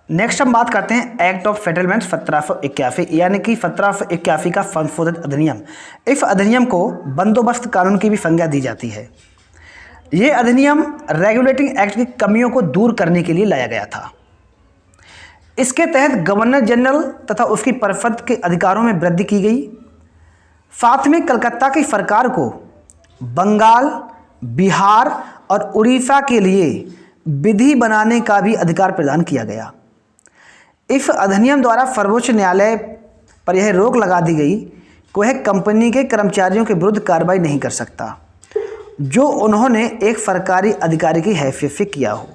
Next हम बात करते हैं एक्ट ऑफ फेडरलमेंट 1781 यानी कि 1781 का संशोधित अधिनियम। इस अधिनियम को बंदोबस्त कानून की भी संज्ञा दी जाती है। ये अधिनियम रेगुलेटिंग एक्ट की कमियों को दूर करने के लिए लाया गया था। इसके तहत गवर्नर जनरल तथा उसकी परिषद के अधिकारों में वृद्धि की गई। साथ में कलकत्ता की सरकार को बंगाल, बिहार और उड़ीसा के लिए विधि बनाने का भी अधिकार प्रदान किया गया। इस अधिनियम द्वारा सर्वोच्च न्यायालय पर यह रोक लगा दी गई कि वह कंपनी के कर्मचारियों के विरुद्ध कार्रवाई नहीं कर सकता जो उन्होंने एक सरकारी अधिकारी की हैसियत से किया हो।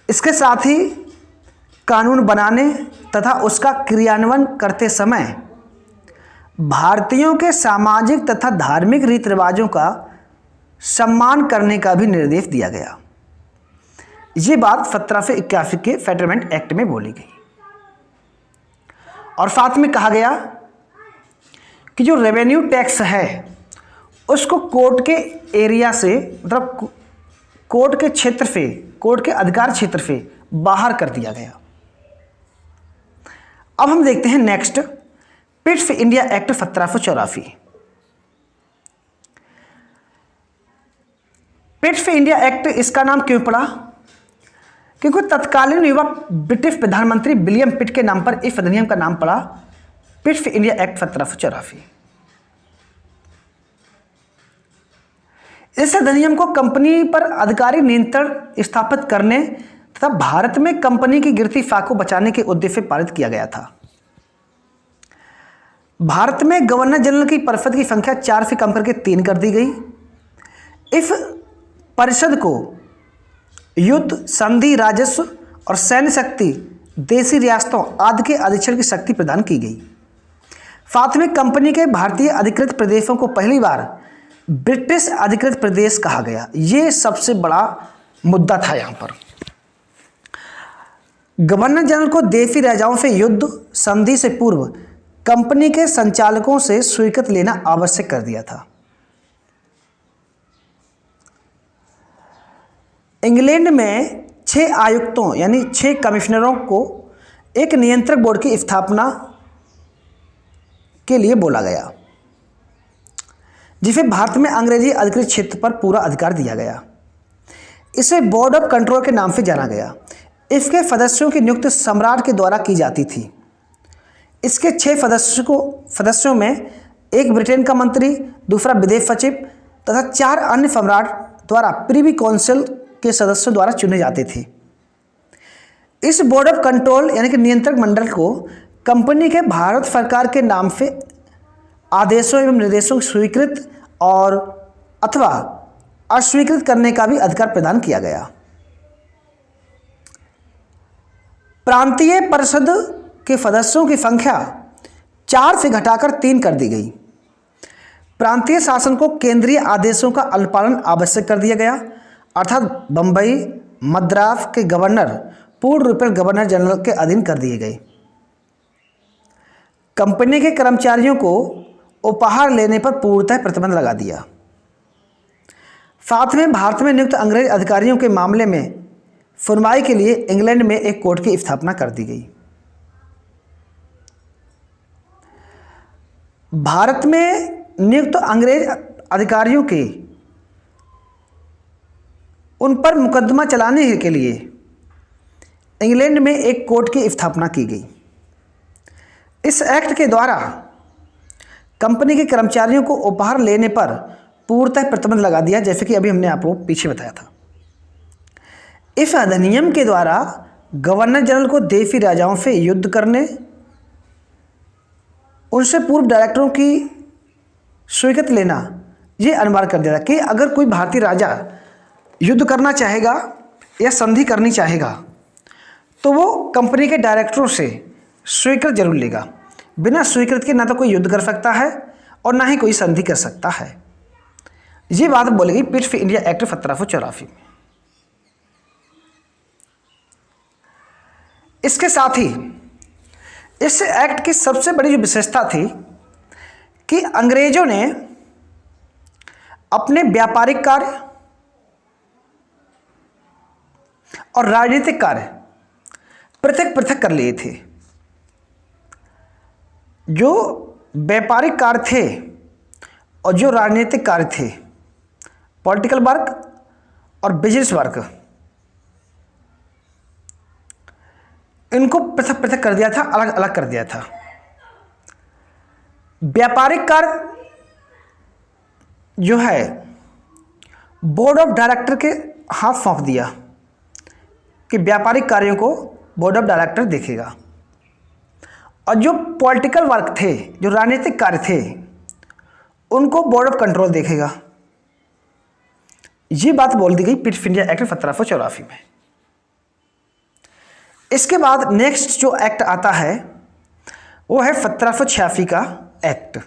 इसके साथ ही कानून बनाने तथा उसका क्रियान्वयन करते समय भारतीयों के सामाजिक तथा धार्मिक रीति रिवाजों का सम्मान करने का भी निर्देश दिया गया। ये बात 1781 के फेडरलमेंट एक्ट में बोली गई। और साथ में कहा गया कि जो रेवेन्यू टैक्स है उसको कोर्ट के एरिया से, मतलब कोर्ट के क्षेत्र से, कोर्ट के अधिकार क्षेत्र से बाहर कर दिया गया। अब हम देखते हैं next, Pitt's India act 1784। Pitt's India act इसका नाम क्यों पड़ा? क्योंकि तत्कालीन युवा ब्रिटिश प्रधानमंत्री विलियम पिट के नाम पर इस अधिनियम का नाम पड़ा पिट्स इंडिया एक्ट 1784। इस अधिनियम को कंपनी पर आधिकारिक नियंत्रण स्थापित करने तथा भारत में कंपनी की गिरती साख को बचाने के उद्देश्य से पारित किया गया था। भारत में गवर्नर जनरल की परिषद की संख्या 4 से कम करके 3 कर दी गई। इस परिषद को युद्ध, संधि, राजस्व और सैन्य शक्ति, देशी रियासतों आदि के अधीक्षण की शक्ति प्रदान की गई। साथ में कंपनी के भारतीय अधिकृत प्रदेशों को पहली बार ब्रिटिश अधिकृत प्रदेश कहा गया। ये सबसे बड़ा मुद्दा था। यहाँ पर गवर्नर जनरल को देशी राजाओं से युद्ध संधि से पूर्व कंपनी के संचालकों से स्वीकृति लेना आवश्यक कर दिया था। इंग्लैंड में 6 आयुक्तों यानी 6 कमिश्नरों को एक नियंत्रक बोर्ड की स्थापना के लिए बोला गया, जिसे भारत में अंग्रेजी अधिकृत क्षेत्र पर पूरा अधिकार दिया गया। इसे बोर्ड ऑफ कंट्रोल के नाम से जाना गया। इसके सदस्यों की नियुक्ति सम्राट के द्वारा की जाती थी। इसके 6 सदस्यों में एक ब्रिटेन का मंत्री, दूसरा विदेश सचिव तथा 4 अन्य सम्राट द्वारा प्रिवी काउंसिल के सदस्यों द्वारा चुने जाते थे। इस बोर्ड ऑफ कंट्रोल यानी कि नियंत्रक मंडल को कंपनी के भारत सरकार के नाम से आदेशों एवं निर्देशों को स्वीकृत और अथवा अस्वीकृत करने का भी अधिकार प्रदान किया गया। प्रांतीय परिषद के सदस्यों की संख्या 4 से घटाकर 3 कर दी गई। प्रांतीय शासन को केंद्रीय आदेशों का अनुपालन आवश्यक कर दिया गया, अर्थात बंबई, मद्रास के गवर्नर पूर्ण रूप से गवर्नर जनरल के अधीन कर दिए गए। कंपनी के कर्मचारियों को उपहार लेने पर पूर्णतः प्रतिबंध लगा दिया। साथ में भारत में नियुक्त अंग्रेज अधिकारियों के मामले में सुनवाई के लिए इंग्लैंड में एक कोर्ट की स्थापना कर दी गई। भारत में नियुक्त अंग्रेज अधिकारियों के उन पर मुकदमा चलाने के लिए इंग्लैंड में एक कोर्ट की स्थापना की गई। इस एक्ट के द्वारा कंपनी के कर्मचारियों को उपहार लेने पर पूर्णतः प्रतिबंध लगा दिया, जैसे कि अभी हमने आपको पीछे बताया था। इस अधिनियम के द्वारा गवर्नर जनरल को देशी राजाओं से युद्ध करने, उनसे पूर्व डायरेक्टरों की स्वीकृति लेना ये अनिवार्य कर दिया था कि अगर कोई भारतीय राजा युद्ध करना चाहेगा या संधि करनी चाहेगा तो वो कंपनी के डायरेक्टरों से स्वीकृति जरूर लेगा। बिना स्वीकृति के ना तो कोई युद्ध कर सकता है और ना ही कोई संधि कर सकता है। ये बात बोली गई पिट्स इंडिया एक्ट 1784 में। इसके साथ ही इस एक्ट की सबसे बड़ी जो विशेषता थी कि अंग्रेजों ने अपने व्यापारिक कार्य और राजनीतिक कार्य पृथक पृथक कर लिए थे। जो व्यापारिक कार्य थे और जो राजनीतिक कार्य थे, पॉलिटिकल वर्क और बिजनेस वर्क, इनको पृथक पृथक कर दिया था, अलग अलग कर दिया था। व्यापारिक कार्य जो है बोर्ड ऑफ डायरेक्टर के हाथ सौंप दिया कि व्यापारिक कार्यों को बोर्ड ऑफ डायरेक्टर देखेगा, और जो पॉलिटिकल वर्क थे, जो राजनीतिक कार्य थे, उनको बोर्ड ऑफ कंट्रोल देखेगा। ये बात बोल दी गई पिट इंडिया एक्ट 1784 में। इसके बाद नेक्स्ट जो एक्ट आता है वो है 1786 का एक्ट।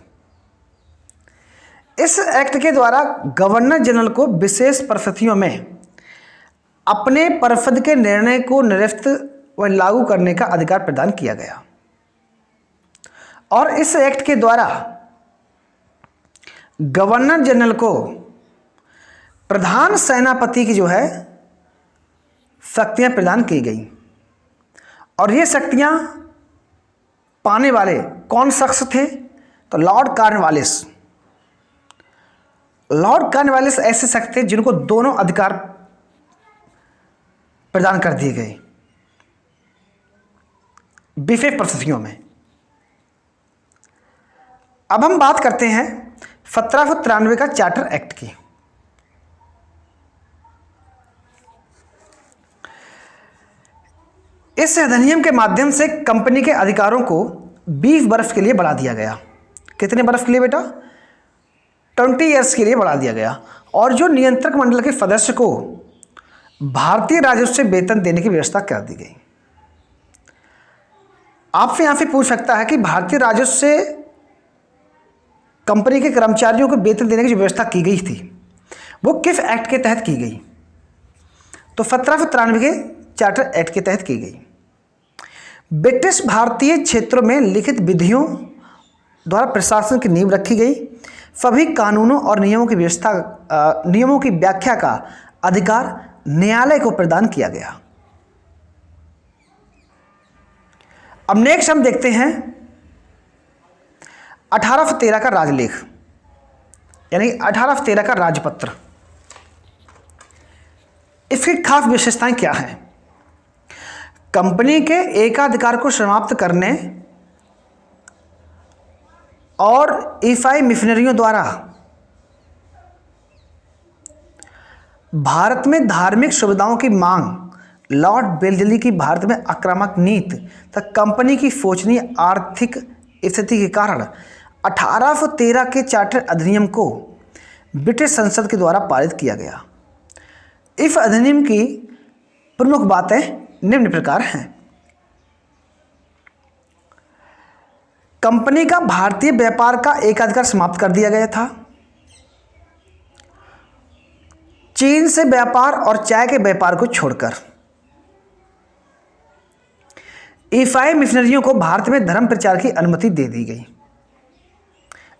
इस एक्ट के द्वारा गवर्नर जनरल को विशेष परिस्थितियों में अपने परिषद के निर्णय को निरस्त व लागू करने का अधिकार प्रदान किया गया, और इस एक्ट के द्वारा गवर्नर जनरल को प्रधान सेनापति की जो है शक्तियां प्रदान की गई, और ये शक्तियां पाने वाले कौन शख्स थे? तो लॉर्ड कॉर्नवालिस। लॉर्ड कॉर्नवालिस ऐसे शख्स थे जिनको दोनों अधिकार प्रदान कर दिए गए विशेष परिस्थितियों में। अब हम बात करते हैं 1793 का चार्टर एक्ट की। इस अधिनियम के माध्यम से कंपनी के अधिकारों को 20 वर्ष के लिए बढ़ा दिया गया। कितने वर्ष के लिए बेटा? 20 ईयर्स के लिए बढ़ा दिया गया। और जो नियंत्रक मंडल के सदस्य को भारतीय राजस्व से वेतन देने की व्यवस्था कर दी गई। आपसे यहां से पूछ सकता है कि भारतीय राजस्व से कंपनी के कर्मचारियों को वेतन देने की जो व्यवस्था की गई थी वो किस एक्ट के तहत की गई? तो 1793 के चार्टर एक्ट के तहत की गई। ब्रिटिश भारतीय क्षेत्रों में लिखित विधियों द्वारा प्रशासन की नींव रखी गई। सभी कानूनों और नियमों की व्याख्या का अधिकार न्यायालय को प्रदान किया गया। अब नेक्स्ट हम देखते हैं 1813 का राजलेख, यानी 1813 का राजपत्र। इसकी खास विशेषताएं क्या हैं? कंपनी के एकाधिकार को समाप्त करने और ईसाई मिशनरियों द्वारा भारत में धार्मिक सुविधाओं की मांग, लॉर्ड वेल्जली की भारत में आक्रामक नीति तथा कंपनी की शोचनीय आर्थिक स्थिति के कारण 1813 के चार्टर अधिनियम को ब्रिटिश संसद के द्वारा पारित किया गया। इस अधिनियम की प्रमुख बातें निम्न प्रकार हैं। कंपनी का भारतीय व्यापार का एकाधिकार समाप्त कर दिया गया था। चीन से व्यापार और चाय के व्यापार को छोड़कर ईसाई मिशनरियों को भारत में धर्म प्रचार की अनुमति दे दी गई।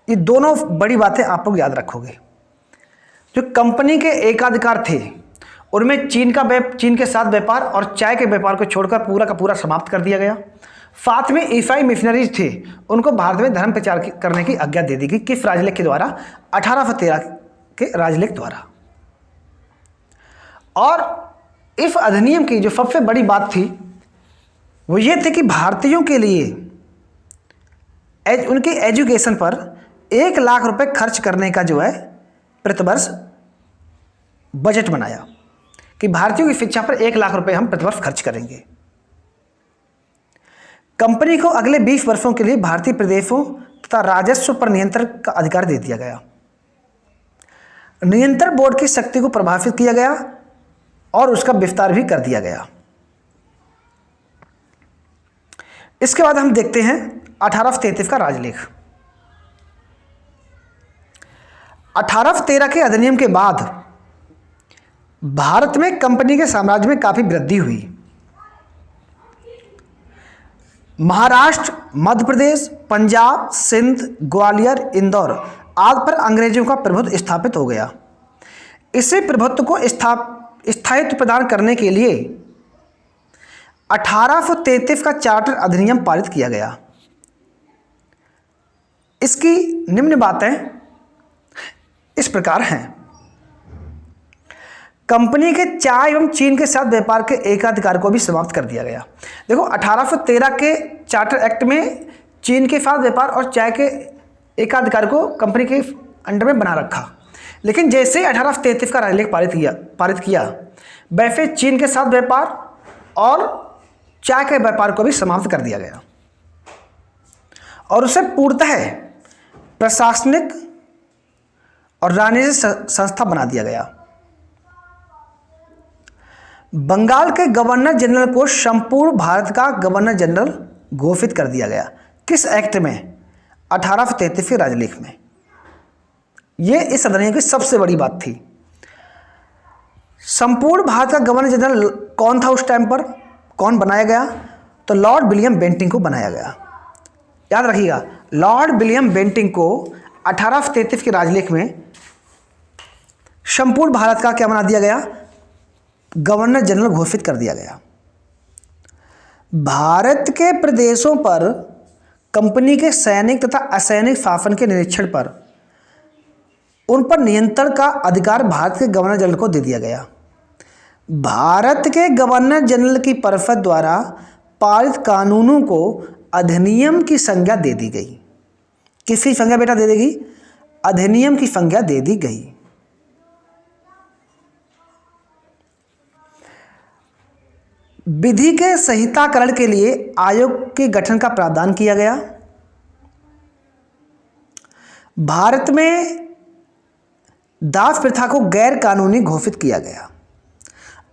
ये दोनों बड़ी बातें आप लोग याद रखोगे। जो कंपनी के एकाधिकार थे उनमें चीन के साथ व्यापार और चाय के व्यापार को छोड़कर पूरा का पूरा समाप्त कर दिया गया। साथ में ईसाई मिशनरीज थे, उनको भारत में धर्म प्रचार करने की आज्ञा दे दी गई। किस राजलेख के द्वारा? 1813 के राजलेख द्वारा। और इस अधिनियम की जो सबसे बड़ी बात थी वो ये थी कि भारतीयों के लिए उनके एजुकेशन पर 1 लाख रुपए खर्च करने का जो है प्रतिवर्ष बजट बनाया कि भारतीयों की शिक्षा पर 1 लाख रुपए हम प्रतिवर्ष खर्च करेंगे। कंपनी को अगले 20 वर्षों के लिए भारतीय प्रदेशों तथा राजस्व पर नियंत्रण का अधिकार दे दिया गया। नियंत्रण बोर्ड की शक्ति को प्रभावित किया गया और उसका विस्तार भी कर दिया गया। इसके बाद हम देखते हैं 1833 का राजलेख। 1813 के अधिनियम के बाद भारत में कंपनी के साम्राज्य में काफी वृद्धि हुई। महाराष्ट्र, मध्य प्रदेश, पंजाब, सिंध, ग्वालियर, इंदौर आदि पर अंग्रेजों का प्रभुत्व स्थापित हो गया। इसी प्रभुत्व को स्थायित्व प्रदान करने के लिए 1833 का चार्टर अधिनियम पारित किया गया। इसकी निम्न बातें इस प्रकार हैं। कंपनी के चाय एवं चीन के साथ व्यापार के एकाधिकार को भी समाप्त कर दिया गया। देखो 1813 के चार्टर एक्ट में चीन के साथ व्यापार और चाय के एकाधिकार को कंपनी के अंडर में बना रखा, लेकिन जैसे ही 1833 का राजलेख पारित किया वैसे चीन के साथ व्यापार और चाय के व्यापार को भी समाप्त कर दिया गया और उसे पूर्णतः प्रशासनिक और राजनीतिक संस्था बना दिया गया। बंगाल के गवर्नर जनरल को संपूर्ण भारत का गवर्नर जनरल घोषित कर दिया गया। किस एक्ट में? 1833 के राजलेख में। यह इस अधिनियम की सबसे बड़ी बात थी। संपूर्ण भारत का गवर्नर जनरल कौन था उस टाइम पर? कौन बनाया गया? तो लॉर्ड विलियम बेंटिंक को बनाया गया। याद रखिएगा, लॉर्ड विलियम बेंटिंक को 1833 के राजलेख में संपूर्ण भारत का क्या बना दिया गया? गवर्नर जनरल घोषित कर दिया गया। भारत के प्रदेशों पर कंपनी के सैनिक तथा असैनिक शासन के निरीक्षण पर उन पर नियंत्रण का अधिकार भारत के गवर्नर जनरल को दे दिया गया। भारत के गवर्नर जनरल की परिषद द्वारा पारित कानूनों को अधिनियम की संज्ञा दे दी गई। किसकी संज्ञा बेटा दे देगी? अधिनियम की संज्ञा दे दी गई। विधि के संहिताकरण के लिए आयोग के गठन का प्रावधान किया गया। भारत में दास प्रथा को गैर कानूनी घोषित किया गया।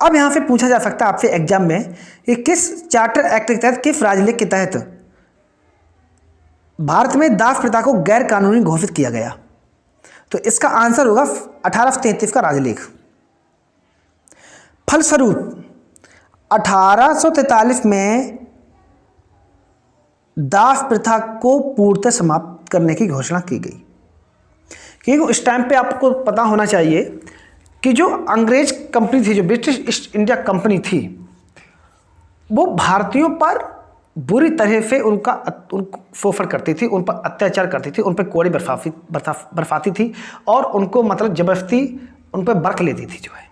अब यहां से पूछा जा सकता है आपसे एग्जाम में कि किस चार्टर एक्ट के तहत, किस राजलेख के तहत भारत में दास प्रथा को गैर कानूनी घोषित किया गया? तो इसका आंसर होगा 1833 का राजलेख। फलस्वरूप 1843 में दास प्रथा को पूर्णतः समाप्त करने की घोषणा की गई। क्योंकि उस टाइम पे आपको पता होना चाहिए कि जो अंग्रेज कंपनी थी, जो ब्रिटिश ईस्ट इंडिया कंपनी थी, वो भारतीयों पर बुरी तरह से उनको शोषण करती थी, उन पर अत्याचार करती थी, उन पर कोड़े बरसाती थी और उनको मतलब जबरदस्ती उन पर बर्क लेती थी जो है।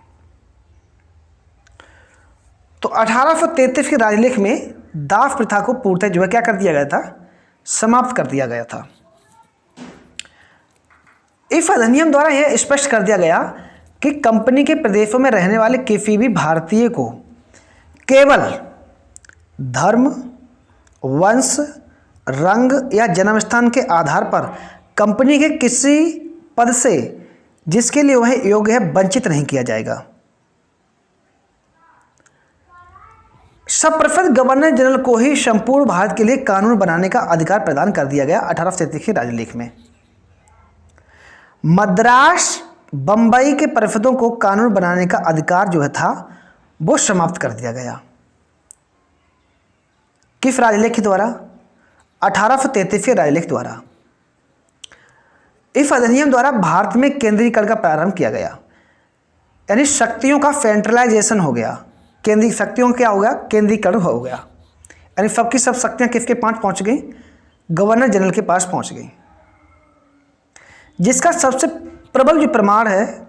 तो 1833 के राजलेख में दास प्रथा को पूर्णतः जो है क्या कर दिया गया था? समाप्त कर दिया गया था। इस अधिनियम द्वारा यह स्पष्ट कर दिया गया कि कंपनी के प्रदेशों में रहने वाले किसी भी भारतीय को केवल धर्म, वंश, रंग या जन्म स्थान के आधार पर कंपनी के किसी पद से जिसके लिए वह योग्य है वंचित नहीं किया जाएगा। सर्वप्रथम गवर्नर जनरल को ही संपूर्ण भारत के लिए कानून बनाने का अधिकार प्रदान कर दिया गया 1833 के राजलेख में। मद्रास, बंबई के परिषदों को कानून बनाने का अधिकार जो है था वो समाप्त कर दिया गया। किस राजलेख के द्वारा? 1833 के राजलेख द्वारा। इस अधिनियम द्वारा भारत में केंद्रीकरण का प्रारंभ किया गया, यानी शक्तियों का सेंट्रलाइजेशन हो गया। केंद्रीय शक्तियों क्या हो गया? केंद्रीकरण हो गया, यानी सबकी सब शक्तियां किसके पास पहुंच गई? गवर्नर जनरल के पास पहुंच गई। जिसका सबसे प्रबल जो प्रमाण है,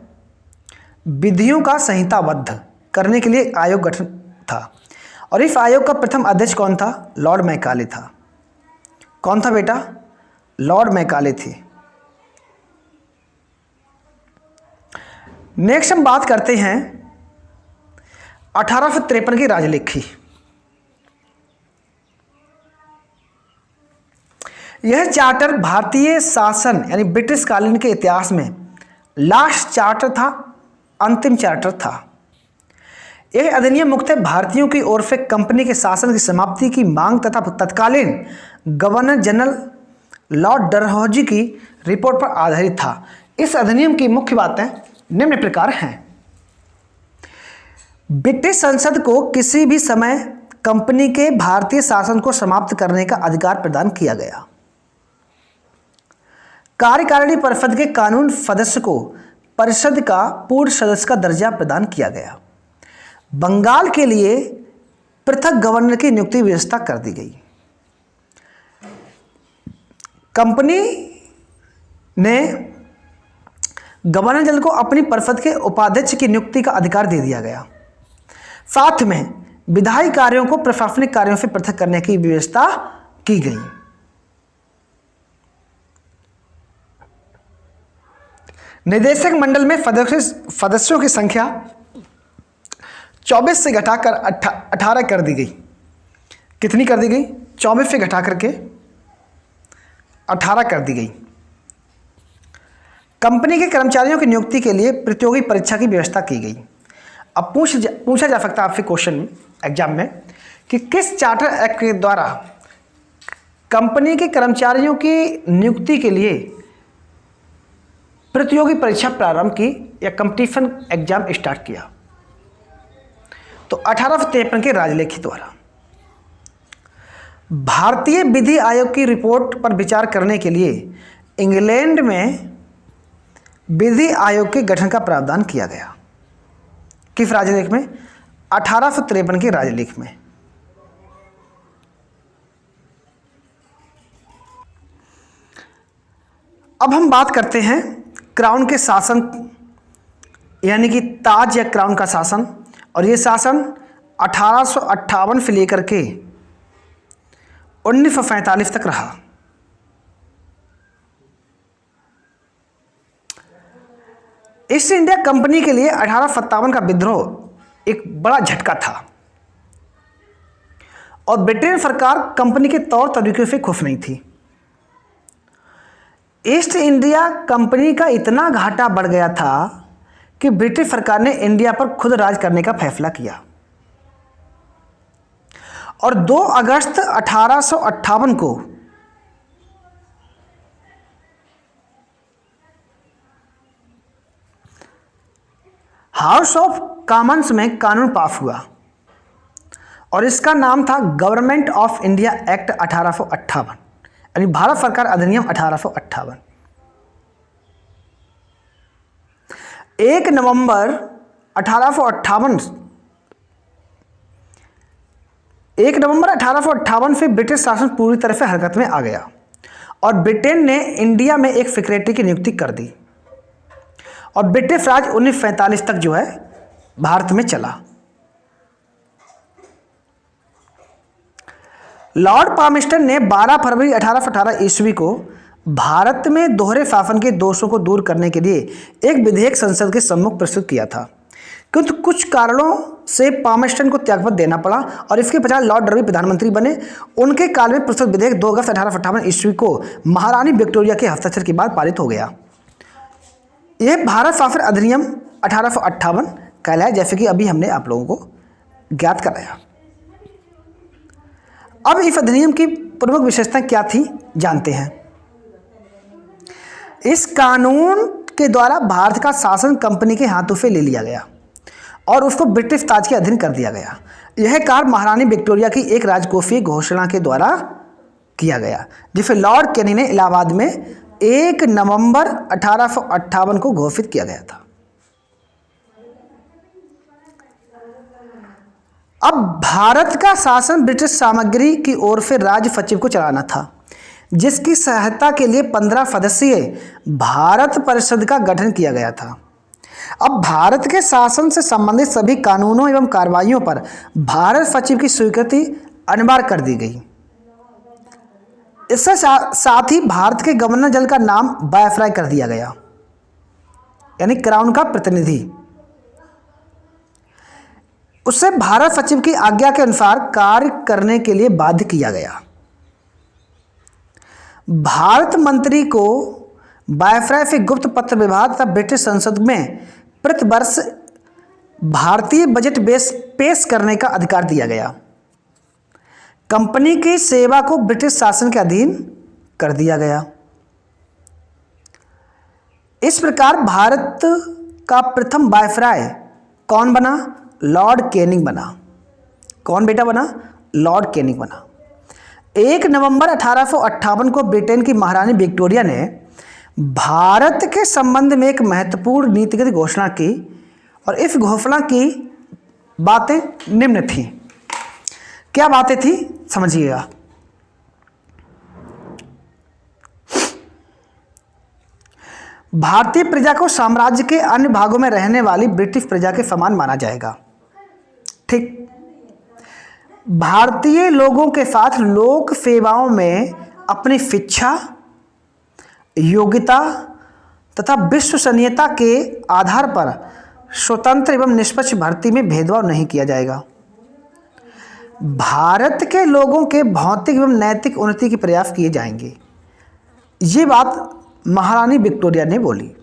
विधियों का संहिताबद्ध करने के लिए आयोग गठन था और इस आयोग का प्रथम अध्यक्ष कौन था? लॉर्ड मैकाले था। कौन था बेटा? लॉर्ड मैकाले थे। नेक्स्ट हम बात करते हैं 1853 की राजलेख की। यह चार्टर भारतीय शासन यानी ब्रिटिश कालीन के इतिहास में लास्ट चार्टर था, अंतिम चार्टर था। यह अधिनियम मुख्यतः भारतीयों की ओर से कंपनी के शासन की समाप्ति की मांग तथा तत्कालीन गवर्नर जनरल लॉर्ड डलहौजी की रिपोर्ट पर आधारित था। इस अधिनियम की मुख्य बातें निम्न प्रकार हैं। ब्रिटिश संसद को किसी भी समय कंपनी के भारतीय शासन को समाप्त करने का अधिकार प्रदान किया गया। कार्यकारिणी परिषद के कानून सदस्य को परिषद का पूर्ण सदस्य का दर्जा प्रदान किया गया। बंगाल के लिए पृथक गवर्नर की नियुक्ति व्यवस्था कर दी गई। कंपनी ने गवर्नर जनरल को अपनी परिषद के उपाध्यक्ष की नियुक्ति का अधिकार दे दिया गया। साथ में विधायी कार्यों को प्रशासनिक कार्यों से पृथक करने की व्यवस्था की गई। निदेशक मंडल में सदस्यों की संख्या 24 से घटाकर 18 कर दी गई। कितनी कर दी गई? 24 से घटा करके 18 कर दी गई। कंपनी के कर्मचारियों की नियुक्ति के लिए प्रतियोगी परीक्षा की व्यवस्था की गई। अब पूछा जा सकता है आपसे क्वेश्चन में, एग्जाम में, कि किस चार्टर एक्ट के द्वारा कंपनी के कर्मचारियों की नियुक्ति के लिए प्रतियोगी परीक्षा प्रारंभ की या कंपटीशन एग्जाम स्टार्ट किया? तो 1853 के राजलेखी द्वारा। भारतीय विधि आयोग की रिपोर्ट पर विचार करने के लिए इंग्लैंड में विधि आयोग के गठन का प्रावधान किया गया। किस राजलेख में? 1853 के राजलेख में। अब हम बात करते हैं क्राउन के शासन, यानी कि ताज या क्राउन का शासन। और ये शासन 1858 से लेकर के 1945 तक रहा। ईस्ट इंडिया कंपनी के लिए 1857 का विद्रोह एक बड़ा झटका था और ब्रिटेन सरकार कंपनी के तौर तरीकों से खुश नहीं थी। ईस्ट इंडिया कंपनी का इतना घाटा बढ़ गया था कि ब्रिटिश सरकार ने इंडिया पर खुद राज करने का फैसला किया और 2 अगस्त 1858 को हाउस ऑफ कॉमन्स में कानून पास हुआ और इसका नाम था गवर्नमेंट ऑफ इंडिया एक्ट 1858, यानी भारत सरकार अधिनियम 1858। 1 नवंबर 1858 से ब्रिटिश शासन पूरी तरह से हरकत में आ गया और ब्रिटेन ने इंडिया में एक सेक्रेटरी की नियुक्ति कर दी और ब्रिटिश राज 1947 तक जो है भारत में चला। लॉर्ड पामस्टन ने 12 फरवरी 1818 ईस्वी को भारत में दोहरे शासन के दोषों को दूर करने के लिए एक विधेयक संसद के सम्मुख प्रस्तुत किया था, किंतु कुछ कारणों से पामस्टन को त्यागपत्र देना पड़ा और इसके पश्चात लॉर्ड डर्बी प्रधानमंत्री बने। उनके काल में प्रस्तुत विधेयक 2 अगस्त 1858 ईस्वी को महारानी विक्टोरिया के हस्ताक्षर के बाद पारित हो गया। यह भारत शासन अधिनियम 1858 कहलाया, जैसे कि अभी हमने आप लोगों को ज्ञात कराया। अब इस अधिनियम की प्रमुख विशेषताएं क्या थी जानते हैं। इस कानून के द्वारा भारत का शासन कंपनी के हाथों से ले लिया गया और उसको ब्रिटिश ताज के अधीन कर दिया गया। यह कार्य महारानी विक्टोरिया की एक राजकोषीय घोषणा के द्वारा किया गया, जिसे लॉर्ड कैनी ने इलाहाबाद में 1 नवंबर 1858 को घोषित किया गया था। अब भारत का शासन ब्रिटिश सामग्री की ओर से राज्य सचिव को चलाना था, जिसकी सहायता के लिए 15 सदस्यीय भारत परिषद का गठन किया गया था। अब भारत के शासन से संबंधित सभी कानूनों एवं कार्रवाइयों पर भारत सचिव की स्वीकृति अनिवार्य कर दी गई। इसके साथ ही भारत के गवर्नर जनरल का नाम वायसराय कर दिया गया, यानी क्राउन का प्रतिनिधि। उससे भारत सचिव की आज्ञा के अनुसार कार्य करने के लिए बाध्य किया गया। भारत मंत्री को वायसराय से गुप्त पत्र विभाग तथा ब्रिटिश संसद में प्रति वर्ष भारतीय बजट पेश करने का अधिकार दिया गया। कंपनी की सेवा को ब्रिटिश शासन के अधीन कर दिया गया। इस प्रकार भारत का प्रथम वायसराय कौन बना? लॉर्ड कैनिंग बना। कौन बेटा बना? लॉर्ड कैनिंग बना। 1 नवंबर 1858 को ब्रिटेन की महारानी विक्टोरिया ने भारत के संबंध में एक महत्वपूर्ण नीतिगत घोषणा की और इस घोषणा की बातें निम्न थीं। क्या बातें थी समझिएगा। भारतीय प्रजा को साम्राज्य के अन्य भागों में रहने वाली ब्रिटिश प्रजा के समान माना जाएगा। ठीक। भारतीय लोगों के साथ लोक सेवाओं में अपनी शिक्षा, योग्यता तथा विश्वसनीयता के आधार पर स्वतंत्र एवं निष्पक्ष भर्ती में भेदभाव नहीं किया जाएगा। भारत के लोगों के भौतिक एवं नैतिक उन्नति के प्रयास किए जाएंगे। ये बात महारानी विक्टोरिया ने बोली।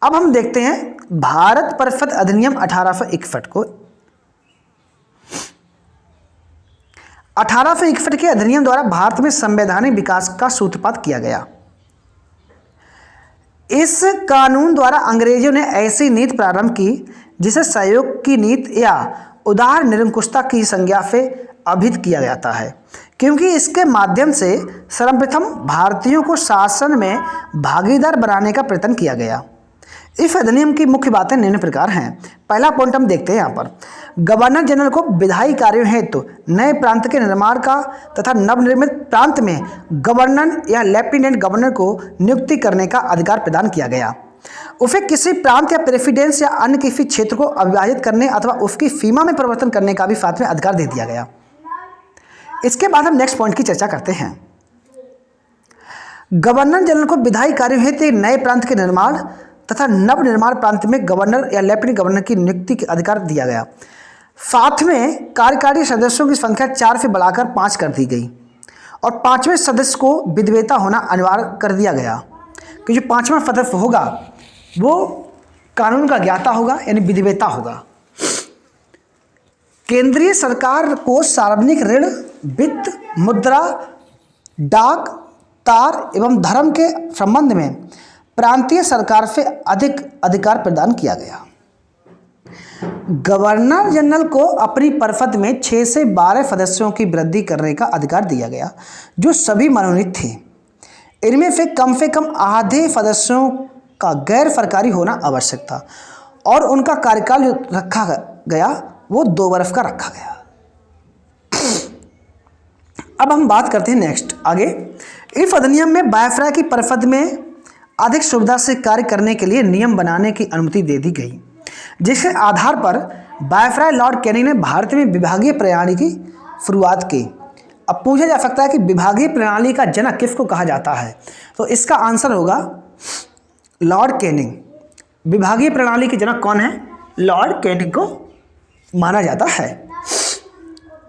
अब हम देखते हैं भारत परिषद अधिनियम 1861 को। 1861 के अधिनियम द्वारा भारत में संवैधानिक विकास का सूत्रपात किया गया। इस कानून द्वारा अंग्रेजों ने ऐसी नीति प्रारंभ की जिसे सहयोग की नीति या उदार निरंकुशता की संज्ञा से अभिहित किया जाता है, क्योंकि इसके माध्यम से सर्वप्रथम भारतीयों को शासन में भागीदार बनाने का प्रयत्न किया गया। इस अधिनियम की मुख्य बातें निम्न प्रकार हैं। पहला पॉइंट हम देखते हैं यहाँ पर, गवर्नर जनरल को विधायी कार्यों हेतु नए प्रांत के निर्माण का तथा नवनिर्मित प्रांत में गवर्नर या लेफ्टिनेंट गवर्नर को नियुक्ति करने का अधिकार प्रदान किया गया। उसे किसी प्रांत या प्रेसिडेंस या अन्य किसी क्षेत्र को अविभाजित करने अथवा उसकी सीमा में परिवर्तन करने का भी साथ में अधिकार दे दिया गया। इसके बाद हम नेक्स्ट पॉइंट की चर्चा करते हैं। गवर्नर जनरल को विधायी कार्यों हेतु नए प्रांत के निर्माण तथा नवनिर्माण प्रांत में गवर्नर या लेफ्टिनेंट गवर्नर की नियुक्ति का अधिकार दिया गया। साथ में कार्यकारी सदस्यों की संख्या 4 से बढ़ाकर 5 कर दी गई और 5वें सदस्य को विद्वता होना अनिवार्य कर दिया गया कि जो 5वां सदस्य होगा वो कानून का ज्ञाता होगा, यानी विद्वता होगा। केंद्रीय सरकार को सार्वजनिक ऋण, वित्त, मुद्रा, डाक, तार एवं धर्म के संबंध में प्रांतीय सरकार से अधिक अधिकार प्रदान किया गया। गवर्नर जनरल को अपनी परिषद में 6 से 12 सदस्यों की वृद्धि करने का अधिकार दिया गया, जो सभी मनोनीत थे। इनमें से कम आधे सदस्यों का गैर सरकारी होना आवश्यक था और उनका कार्यकाल जो रखा गया वो 2 वर्ष का रखा गया। अब हम बात करते हैं नेक्स्ट आगे। इस अधिनियम में वायसराय की परिषद में अधिक सुविधा से कार्य करने के लिए नियम बनाने की अनुमति दे दी गई, जिसके आधार पर वायसराय लॉर्ड कैनिंग ने भारत में विभागीय प्रणाली की शुरुआत की। अब पूछा जा सकता है कि विभागीय प्रणाली का जनक किसको कहा जाता है, तो इसका आंसर होगा लॉर्ड कैनिंग। विभागीय प्रणाली के जनक कौन है? लॉर्ड कैनिंग को माना जाता है।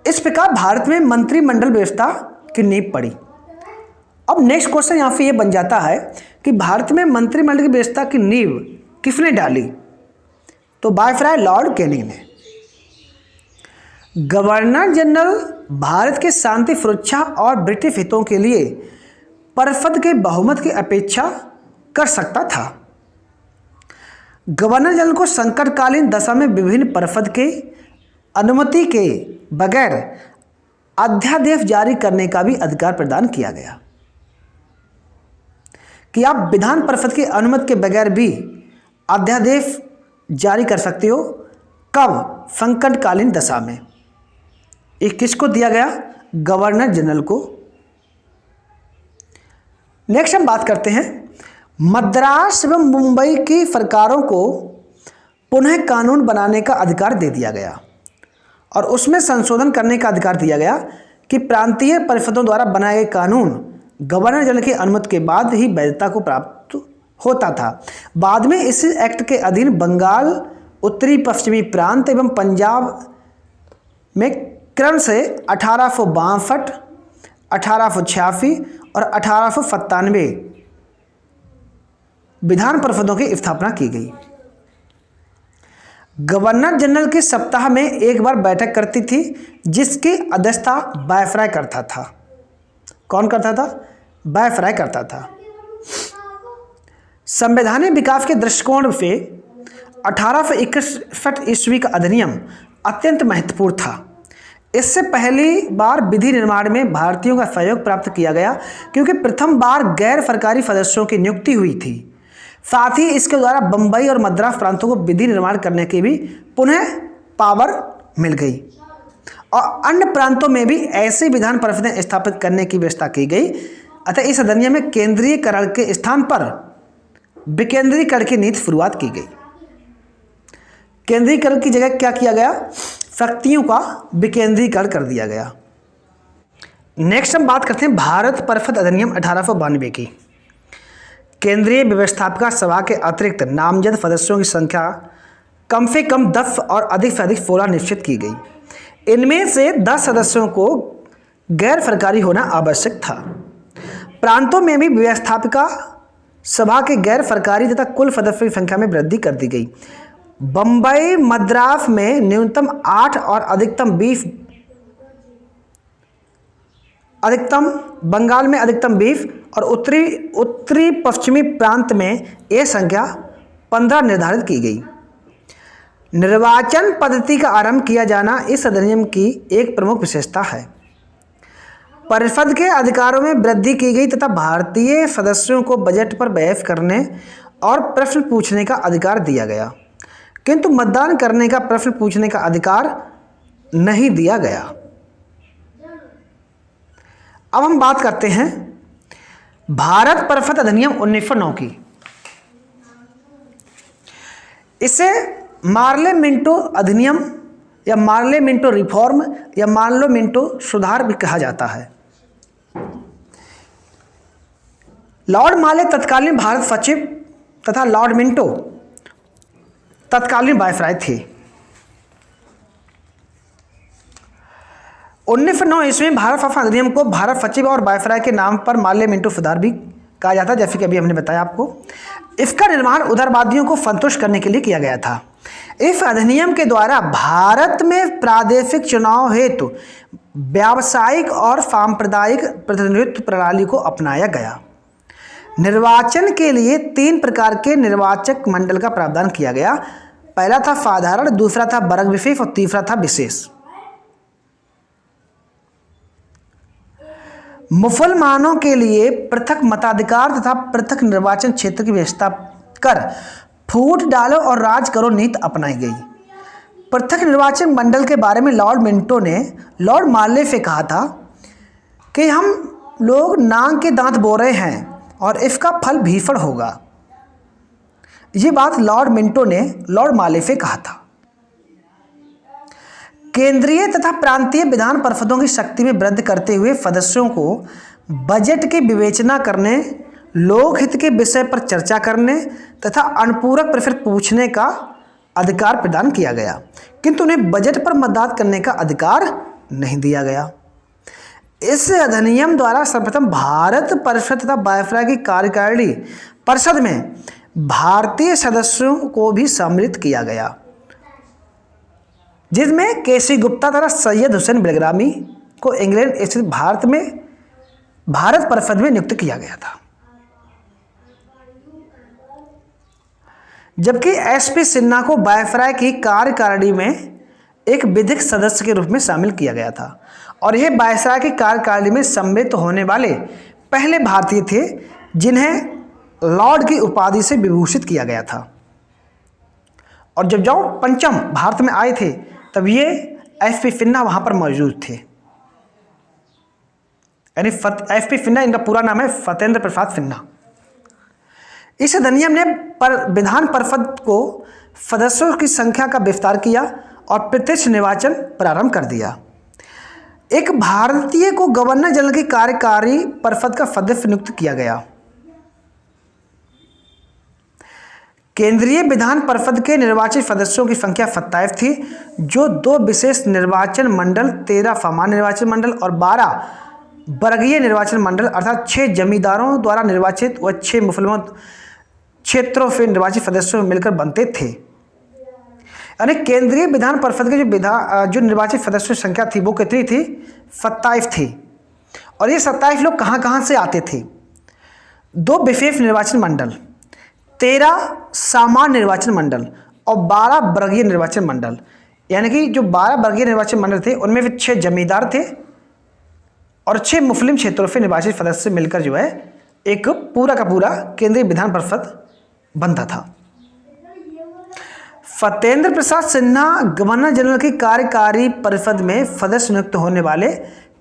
इस प्रकार भारत में मंत्रिमंडल व्यवस्था की नींव पड़ी। अब नेक्स्ट क्वेश्चन यहाँ पे ये बन जाता है कि भारत में मंत्रिमंडल की व्यवस्था की नींव किसने डाली? तो वायसराय लॉर्ड कैनिंग ने। गवर्नर जनरल भारत के शांति, सुरक्षा और ब्रिटिश हितों के लिए परिषद के बहुमत की अपेक्षा कर सकता था। गवर्नर जनरल को संकटकालीन दशा में विभिन्न परिषद के अनुमति के बगैर अध्यादेश जारी करने का भी अधिकार प्रदान किया गया कि आप विधान परिषद की अनुमति के बगैर भी अध्यादेश जारी कर सकते हो। कब? संकटकालीन दशा में। ये किसको दिया गया? गवर्नर जनरल को। नेक्स्ट हम बात करते हैं, मद्रास एवं मुंबई की सरकारों को पुनः कानून बनाने का अधिकार दे दिया गया और उसमें संशोधन करने का अधिकार दिया गया कि प्रांतीय परिषदों द्वारा बनाए गए कानून गवर्नर जनरल की अनुमति के बाद ही वैधता को प्राप्त होता था। बाद में इस एक्ट के अधीन बंगाल, उत्तरी पश्चिमी प्रांत एवं पंजाब में क्रम से 1862, 1886 और 1897 विधान परिषदों की स्थापना की गई। गवर्नर जनरल की सप्ताह में एक बार बैठक करती थी, जिसकी अध्यक्षता वायसराय करता था। कौन करता था? वायसराय करता था। संवैधानिक विकास के दृष्टिकोण से 1861 ईस्वी का अधिनियम अत्यंत महत्वपूर्ण था। इससे पहली बार विधि निर्माण में भारतीयों का सहयोग प्राप्त किया गया, क्योंकि प्रथम बार गैर सरकारी सदस्यों की नियुक्ति हुई थी। साथ ही इसके द्वारा बंबई और मद्रास प्रांतों को विधि निर्माण करने की भी पुनः पावर मिल गई और अन्य प्रांतों में भी ऐसी विधान परिषदें स्थापित करने की व्यवस्था की गई। अतः इस अधिनियम में केंद्रीयकरण के स्थान पर विकेंद्रीकरण की नीति शुरुआत की गई। केंद्रीकरण की जगह क्या किया गया? शक्तियों का विकेंद्रीकरण कर दिया गया। नेक्स्ट हम बात करते हैं भारत परिषद अधिनियम 1892 की। केंद्रीय व्यवस्थापिका सभा के अतिरिक्त नामजद सदस्यों की संख्या कम से कम 10 और अधिक से अधिक 16 निश्चित की गई। इनमें से 10 सदस्यों को गैर सरकारी होना आवश्यक था। प्रांतों में भी व्यवस्थापिका सभा के गैर सरकारी तथा कुल सदस्यों की संख्या में वृद्धि कर दी गई। बंबई मद्रास में न्यूनतम 8 और अधिकतम 20, बंगाल में अधिकतम 20 और उत्तरी पश्चिमी प्रांत में यह संख्या 15 निर्धारित की गई। निर्वाचन पद्धति का आरंभ किया जाना इस अधिनियम की एक प्रमुख विशेषता है। परिषद के अधिकारों में वृद्धि की गई तथा भारतीय सदस्यों को बजट पर बहस करने और प्रश्न पूछने का अधिकार दिया गया, किंतु मतदान करने का प्रश्न पूछने का अधिकार नहीं दिया गया। अब हम बात करते हैं भारत परिषद अधिनियम 1909 की। इसे मार्ले मिंटो अधिनियम या मार्ले मिंटो रिफॉर्म या मार्ले मिंटो सुधार भी कहा जाता है। लॉर्ड मार्ले तत्कालीन भारत सचिव तथा लॉर्ड मिंटो तत्कालीन वायसराय थे। 1909 ईस्वी में भारत शासन अधिनियम को भारत सचिव और वायसराय के नाम पर मार्ले मिंटो सुधार भी कहा जाता है, जैसे कि अभी हमने बताया आपको। इसका निर्माण उदारवादियों को संतुष्ट करने के लिए किया गया था। इस अधिनियम के द्वारा भारत में प्रादेशिक चुनाव हेतु व्यावसायिक और सांप्रदायिक प्रतिनिधित्व प्रणाली को अपनाया गया। निर्वाचन के लिए 3 प्रकार के निर्वाचक मंडल का प्रावधान किया गया। पहला था साधारण, दूसरा था वर्ग विशेष और तीसरा था विशेष। मुसलमानों के लिए पृथक मताधिकार तथा पृथक निर्वाचन क्षेत्र की व्यवस्था कर फूट डालो और राज करो नीति अपनाई गई। पृथक निर्वाचन मंडल के बारे में लॉर्ड मिंटो ने लॉर्ड मार्ले से कहा था कि हम लोग नाक के दांत बो रहे हैं और इसका फल भीषण होगा। ये बात लॉर्ड मिंटो ने लॉर्ड मार्ले से कहा था। केंद्रीय तथा प्रांतीय विधान परिषदों की शक्ति में वृद्धि करते हुए सदस्यों को बजट की विवेचना करने, लोकहित के विषय पर चर्चा करने तथा अनुपूरक प्रश्न पूछने का अधिकार प्रदान किया गया, किंतु उन्हें बजट पर मतदान करने का अधिकार नहीं दिया गया। इस अधिनियम द्वारा सर्वप्रथम भारत परिषद तथा वायसराय की कार्यकारिणी परिषद में भारतीय सदस्यों को भी सम्मिलित किया गया, जिसमें केसी गुप्ता तथा सैयद हुसैन बेलग्रामी को इंग्लैंड स्थित भारत परिषद में नियुक्त किया गया था। जबकि एसपी सिन्हा को वायसराय की कार्यकारिणी में एक विधिक सदस्य के रूप में शामिल किया गया था और यह वायसराय की कार्यकारिणी में सम्मिलित होने वाले पहले भारतीय थे जिन्हें लॉर्ड की उपाधि से विभूषित किया गया था। और जब पंचम भारत में आए थे तब ये एसपी सिन्हा वहां पर मौजूद थे। यानी एसपी सिन्हा, इनका पूरा नाम है सत्येंद्र प्रसाद सिन्हा। इस अधिनियम ने विधान परिषद को सदस्यों की संख्या का विस्तार किया और प्रत्यक्ष निर्वाचन प्रारंभ कर दिया। एक भारतीय को गवर्नर जनरल की कार्यकारी परिषद का सदस्य नियुक्त किया गया। केंद्रीय विधान परिषद के निर्वाचित सदस्यों की संख्या 27 थी, जो 2 विशेष निर्वाचन मंडल, 13 सामान्य निर्वाचन मंडल और 12 वर्गीय निर्वाचन मंडल अर्थात 6 जमींदारों द्वारा निर्वाचित व 6 मुसलमान क्षेत्रों से निर्वाचित सदस्यों में मिलकर बनते थे। यानी केंद्रीय विधान परिषद के जो निर्वाचित सदस्यों की संख्या थी वो कितनी थी? 27 थी। और ये 27 लोग कहाँ से आते थे? 2 विशेष निर्वाचन मंडल, 13 सामान्य निर्वाचन मंडल और 12 वर्गीय निर्वाचन मंडल। यानी कि जो 12 वर्गीय निर्वाचन मंडल थे उनमें भी 6 जमींदार थे और 6 मुस्लिम क्षेत्रों से निर्वाचित सदस्य मिलकर जो है एक पूरा का पूरा केंद्रीय विधान परिषद बनता था। फतेंद्र प्रसाद सिन्हा गवर्नर जनरल की कार्यकारी परिषद में सदस्य नियुक्त होने वाले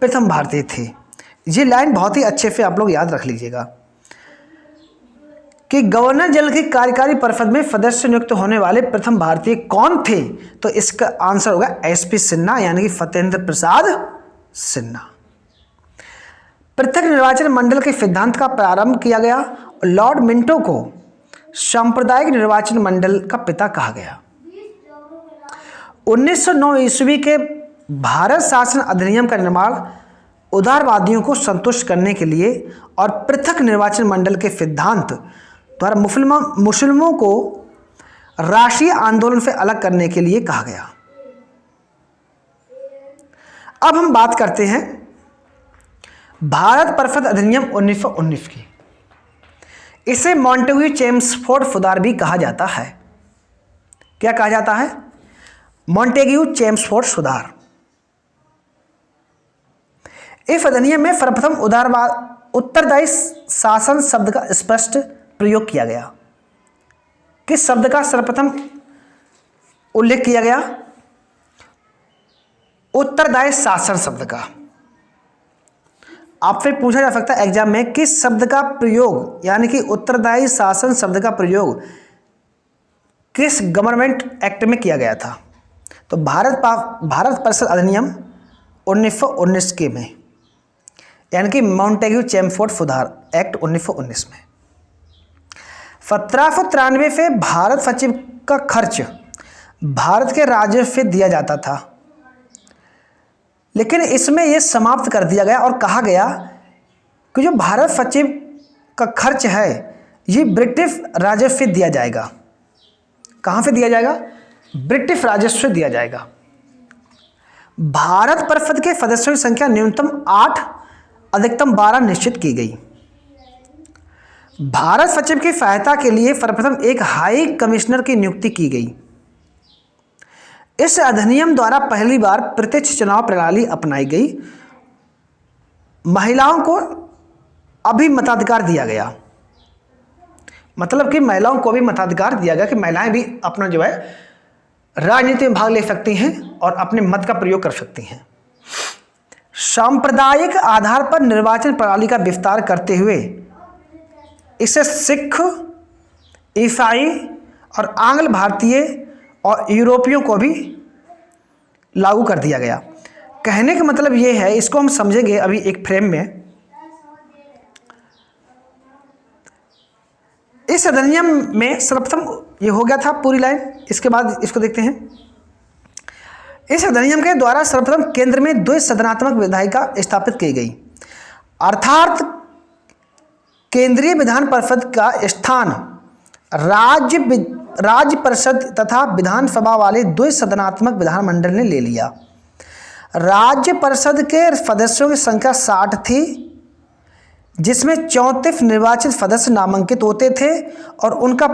प्रथम भारतीय थे। ये लाइन बहुत ही अच्छे से आप लोग याद रख लीजिएगा कि गवर्नर जनरल की कार्यकारी परिषद में सदस्य नियुक्त होने वाले प्रथम भारतीय कौन थे। तो इसका आंसर होगा एसपी सिन्हा, यानी कि फतेंद्र प्रसाद सिन्हा। पृथक निर्वाचन मंडल के सिद्धांत का प्रारंभ किया गया और लॉर्ड मिंटो को सांप्रदायिक निर्वाचन मंडल का पिता कहा गया। 1909 ईस्वी के भारत शासन अधिनियम का निर्माण उदारवादियों को संतुष्ट करने के लिए और पृथक निर्वाचन मंडल के सिद्धांत द्वारा मुस्लिमों को राष्ट्रीय आंदोलन से अलग करने के लिए कहा गया। अब हम बात करते हैं भारत परिषद अधिनियम 1919 की। इसे मॉन्टेग्यू चेम्सफोर्ड सुधार भी कहा जाता है। क्या कहा जाता है? मॉन्टेग्यू चेम्सफोर्ड सुधार। इस अधिनियम में सर्वप्रथम उत्तरदायी शासन शब्द का स्पष्ट प्रयोग किया गया। किस शब्द का सर्वप्रथम उल्लेख किया गया? उत्तरदायी शासन शब्द का। आपसे पूछा जा सकता है एग्जाम में किस शब्द का प्रयोग, यानी कि उत्तरदायी शासन शब्द का प्रयोग किस गवर्नमेंट एक्ट में किया गया था? तो भारत परिषद अधिनियम 1919 के में, यानी कि मॉन्टेग्यू चेम्सफोर्ड सुधार एक्ट 1919 में। 1793 से भारत सचिव का खर्च भारत के राजस्व से दिया जाता था, लेकिन इसमें यह समाप्त कर दिया गया और कहा गया कि जो भारत सचिव का खर्च है ये ब्रिटिश राजस्व से दिया जाएगा। कहाँ से दिया जाएगा? ब्रिटिश राजस्व से दिया जाएगा। भारत परिषद के सदस्यों की संख्या न्यूनतम 8, अधिकतम 12 निश्चित की गई। भारत सचिव की सहायता के लिए सर्वप्रथम एक हाई कमिश्नर की नियुक्ति की गई। इस अधिनियम द्वारा पहली बार प्रत्यक्ष चुनाव प्रणाली अपनाई गई। महिलाओं को अभी मताधिकार दिया गया, मतलब कि महिलाओं को भी मताधिकार दिया गया कि महिलाएं भी अपना जो है राजनीति में भाग ले सकती हैं और अपने मत का प्रयोग कर सकती हैं। सांप्रदायिक आधार पर निर्वाचन प्रणाली का विस्तार करते हुए इसे सिख, ईसाई और आंग्ल भारतीय और यूरोपियों को भी लागू कर दिया गया। कहने का मतलब ये है, इसको हम समझेंगे अभी एक फ्रेम में। इस अधिनियम में सर्वप्रथम ये हो गया था पूरी लाइन। इसके बाद इसको देखते हैं। इस अधिनियम के द्वारा सर्वप्रथम केंद्र में द्विसदनात्मक विधायिका स्थापित की गई, अर्थात केंद्रीय विधान परिषद का स्थान राज्य परिषद तथा विधानसभा वाले द्विसदनात्मक विधानमंडल ने ले लिया। राज्य परिषद के सदस्यों की संख्या 60 थी, जिसमें 34 निर्वाचित सदस्य नामांकित होते थे और उनका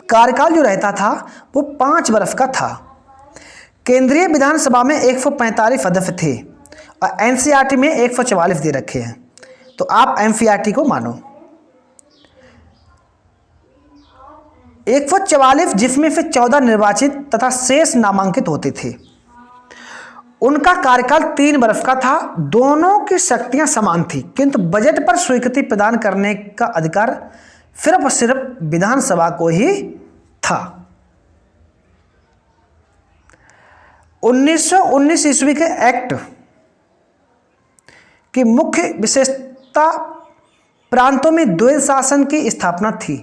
कार्यकाल जो रहता था वो 5 वर्ष का था। केंद्रीय विधानसभा में 145 सदस्य थे और एनसीईआरटी में 144 दे रखे हैं, तो आप एनसीईआरटी को मानो। 144 जिसमें से 14 निर्वाचित तथा शेष नामांकित होते थे। उनका कार्यकाल 3 वर्ष का था। दोनों की शक्तियां समान थी, किंतु बजट पर स्वीकृति प्रदान करने का अधिकार सिर्फ और सिर्फ विधानसभा को ही था। 1919 ईस्वी के एक्ट की मुख्य विशेषता प्रांतों में द्वैध शासन की स्थापना थी।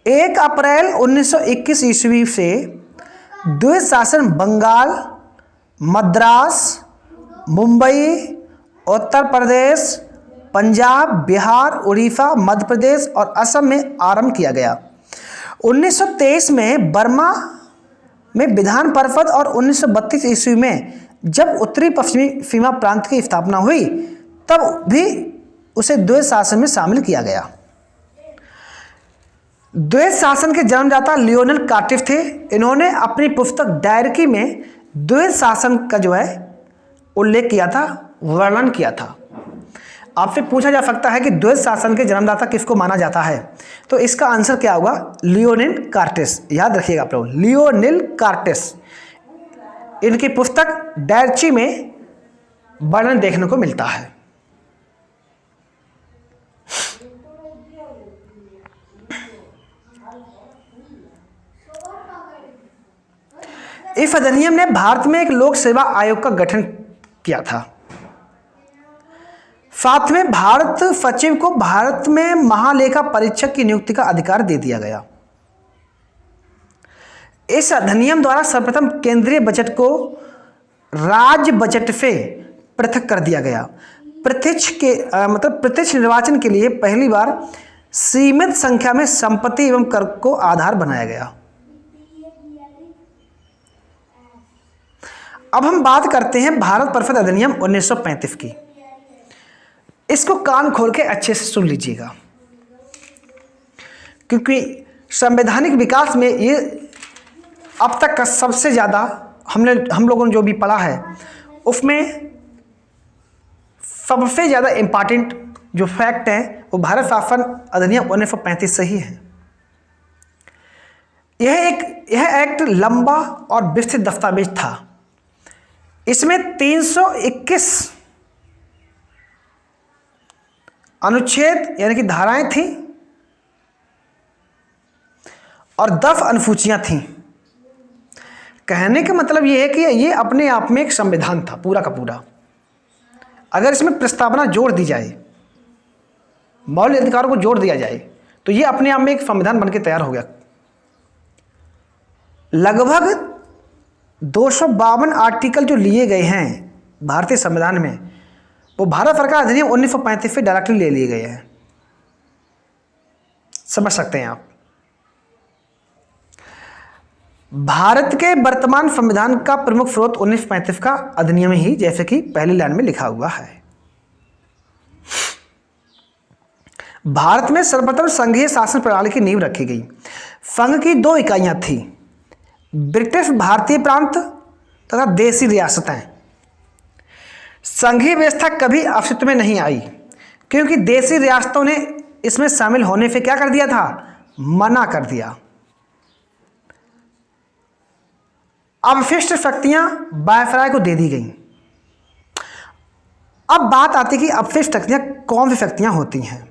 1 अप्रैल 1921 ईस्वी से द्वैध शासन बंगाल, मद्रास, मुंबई, उत्तर प्रदेश, पंजाब, बिहार, उड़ीसा, मध्य प्रदेश और असम में आरंभ किया गया। 1923 में बर्मा में विधान परिषद और 1932 ईस्वी में जब उत्तरी पश्चिमी सीमा प्रांत की स्थापना हुई तब भी उसे द्वैध शासन में शामिल किया गया। द्वैध शासन के जन्मदाता लियोनेल कार्टिफ थे। इन्होंने अपनी पुस्तक डायरकी में द्वैध शासन का जो है उल्लेख किया था, वर्णन किया था। आपसे पूछा जा सकता है कि द्वैध शासन के जन्मदाता किसको माना जाता है, तो इसका आंसर क्या होगा? लियोनिल कार्टेस। याद रखिएगा आप लोग, लियोनिल कार्टेस। इनकी पुस्तक डायरची में वर्णन देखने को मिलता है। इस अधिनियम ने भारत में एक लोक सेवा आयोग का गठन किया था। साथ में भारत सचिव को भारत में महालेखा परीक्षक की नियुक्ति का अधिकार दे दिया गया। इस अधिनियम द्वारा सर्वप्रथम केंद्रीय बजट को राज्य बजट से पृथक कर दिया गया। प्रत्यक्ष निर्वाचन के लिए पहली बार सीमित संख्या में संपत्ति एवं कर को आधार बनाया गया। अब हम बात करते हैं भारत परिषद अधिनियम 1935 की। इसको कान खोल के अच्छे से सुन लीजिएगा, क्योंकि संवैधानिक विकास में ये अब तक का सबसे ज़्यादा हम लोगों ने जो भी पढ़ा है उसमें सबसे ज़्यादा इम्पॉर्टेंट जो फैक्ट है वो भारत शासन अधिनियम 1935 से ही है। यह एक्ट लंबा और विस्तृत दस्तावेज था। इसमें 321 अनुच्छेद यानी कि धाराएं थीं और 10 अनुसूचियां थीं। कहने का मतलब यह है कि ये अपने आप में एक संविधान था पूरा का पूरा। अगर इसमें प्रस्तावना जोड़ दी जाए, मौलिक अधिकारों को जोड़ दिया जाए, तो ये अपने आप में एक संविधान बनके तैयार हो गया। लगभग 252 आर्टिकल जो लिए गए हैं भारतीय संविधान में, वो भारत सरकार अधिनियम 1935 से डायरेक्टली ले लिए गए हैं। समझ सकते हैं आप। भारत के वर्तमान संविधान का प्रमुख स्रोत 1935 का अधिनियम ही, जैसे कि पहली लाइन में लिखा हुआ है। भारत में सर्वप्रथम संघीय शासन प्रणाली की नींव रखी गई। संघ की 2 इकाइयां थी, ब्रिटिश भारतीय प्रांत तथा देशी रियासतें। संघीय व्यवस्था कभी अस्तित्व में नहीं आई, क्योंकि देशी रियासतों ने इसमें शामिल होने से क्या कर दिया था? मना कर दिया। अवशिष्ट शक्तियां वायसराय को दे दी गईं। अब बात आती है कि अवशिष्ट शक्तियां कौन सी शक्तियां होती हैं।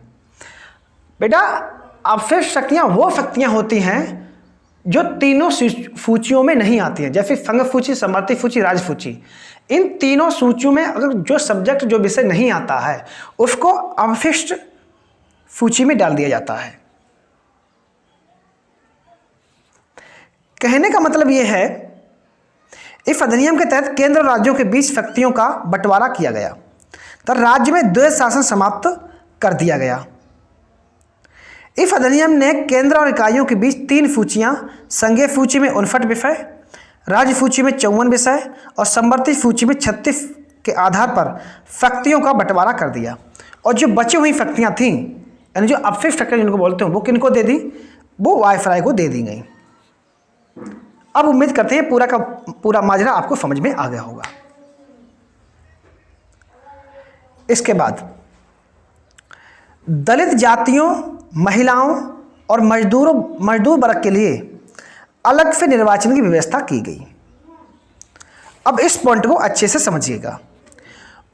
बेटा, अवशिष्ट शक्तियां वो शक्तियां होती हैं जो तीनों सूचियों में नहीं आती हैं, जैसे संघ सूची, समवर्ती सूची, राज्य सूची। इन तीनों सूचियों में अगर जो सब्जेक्ट, जो विषय नहीं आता है, उसको अवशिष्ट सूची में डाल दिया जाता है। कहने का मतलब यह है, इस अधिनियम के तहत केंद्र और राज्यों के बीच शक्तियों का बंटवारा किया गया, तो राज्य में द्वैध शासन समाप्त कर दिया गया। इस अधिनियम ने केंद्र और इकाइयों के बीच 3 सूचियां, संघीय सूची में 59 विषय, राज्य सूची में 54 विषय और समवर्ती सूची में 36 के आधार पर शक्तियों का बंटवारा कर दिया। और जो बची हुई शक्तियां थीं, यानी जो अवशिष्ट शक्तियां जिनको बोलते हैं, वो किनको दे दी? वो वायसराय को दे दी गई। अब उम्मीद करते हैं पूरा का पूरा माजरा आपको समझ में आ गया होगा। इसके बाद दलित जातियों, महिलाओं और मजदूर वर्ग के लिए अलग से निर्वाचन की व्यवस्था की गई। अब इस पॉइंट को अच्छे से समझिएगा।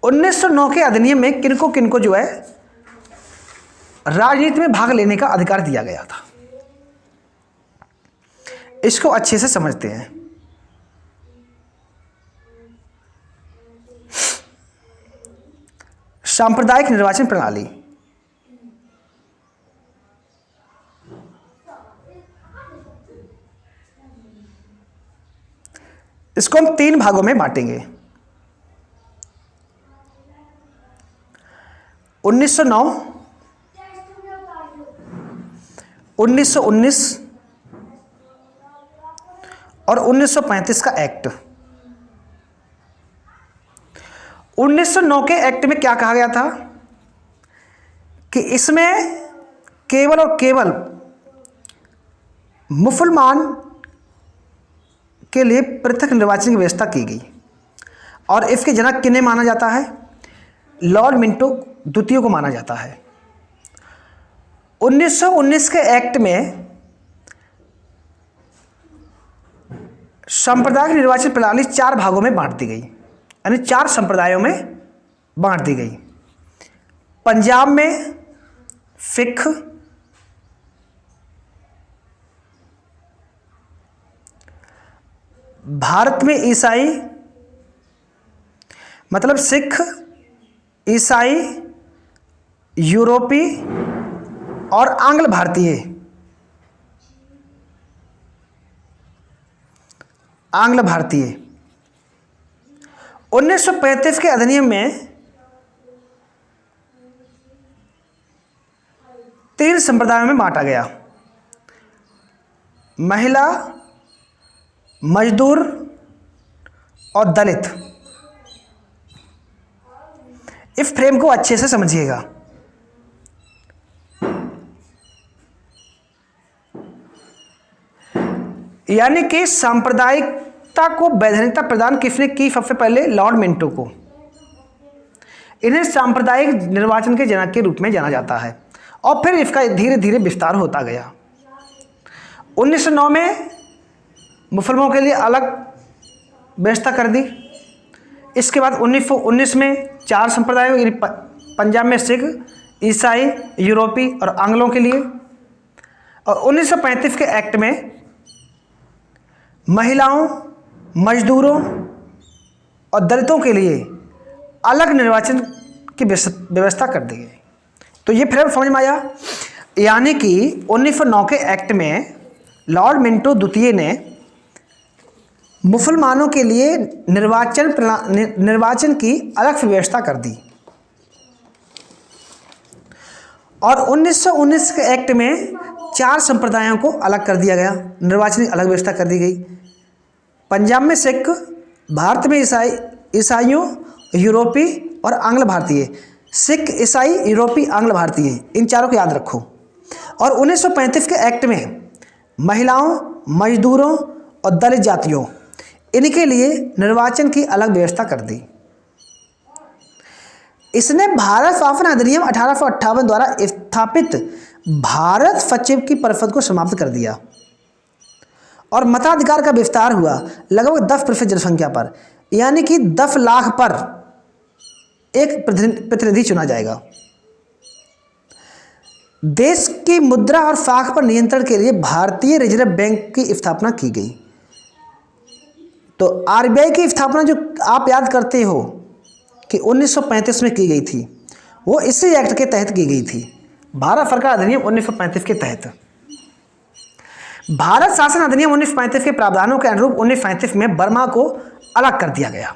1909 के अधिनियम में किनको जो है राजनीति में भाग लेने का अधिकार दिया गया था। इसको अच्छे से समझते हैं। सांप्रदायिक निर्वाचन प्रणाली। इसको हम 3 भागों में बांटेंगे। 1909, 1919 और 1935 का एक्ट। 1909 के एक्ट में क्या कहा गया था कि इसमें केवल और केवल मुसलमान के लिए पृथक निर्वाचन की व्यवस्था की गई और इसके जनक किन्हें माना जाता है? लॉर्ड मिंटो द्वितीय को माना जाता है। 1919 के एक्ट में सांप्रदायिक निर्वाचन प्रणाली 4 भागों में बांट दी गई, यानी 4 संप्रदायों में बांट दी गई। पंजाब में सिख, भारत में ईसाई, मतलब सिख, ईसाई, यूरोपी और आंग्ल भारतीय। आंग्ल भारतीय 1935 के अधिनियम में 3 संप्रदायों में बांटा गया। महिला, मजदूर और दलित। इस फ्रेम को अच्छे से समझिएगा। यानी कि सांप्रदायिकता को वैधानिकता प्रदान किसने की? सबसे पहले लॉर्ड मिंटो को। इन्हें सांप्रदायिक निर्वाचन के जनक के रूप में जाना जाता है और फिर इसका धीरे धीरे विस्तार होता गया। 1909 में मुसलमानों के लिए अलग व्यवस्था कर दी। इसके बाद 1919 में 4 संप्रदायों, यानी पंजाब में सिख, ईसाई, यूरोपी और आंग्लों के लिए। और 1935 के एक्ट में महिलाओं, मजदूरों और दलितों के लिए अलग निर्वाचन की व्यवस्था कर दी गई। तो ये फिर समझ में आया। यानी कि 1909 के एक्ट में लॉर्ड मिंटो द्वितीय ने मुसलमानों के लिए निर्वाचन की अलग व्यवस्था कर दी। और 1919 के एक्ट में 4 संप्रदायों को अलग कर दिया गया, निर्वाचन की अलग व्यवस्था कर दी गई। पंजाब में सिख, भारत में ईसाइयों, यूरोपी और आंग्ल भारतीय। सिख, ईसाई, यूरोपी, आंग्ल भारतीय, इन चारों को याद रखो। और 1935 के एक्ट में महिलाओं, मजदूरों और दलित जातियों, इनके लिए निर्वाचन की अलग व्यवस्था कर दी। इसने भारत शासन अधिनियम 1858 द्वारा स्थापित भारत सचिव की परिषद को समाप्त कर दिया और मताधिकार का विस्तार हुआ लगभग 10% जनसंख्या पर, यानी कि 10 लाख पर एक प्रतिनिधि चुना जाएगा। देश की मुद्रा और साख पर नियंत्रण के लिए भारतीय रिजर्व बैंक की स्थापना की गई। तो आरबीआई की स्थापना जो आप याद करते हो कि 1935 में की गई थी, वो इसी एक्ट के तहत की गई थी, भारत सरकार अधिनियम 1935 के तहत। भारत शासन अधिनियम 1935 के प्रावधानों के अनुरूप 1935 में बर्मा को अलग कर दिया गया।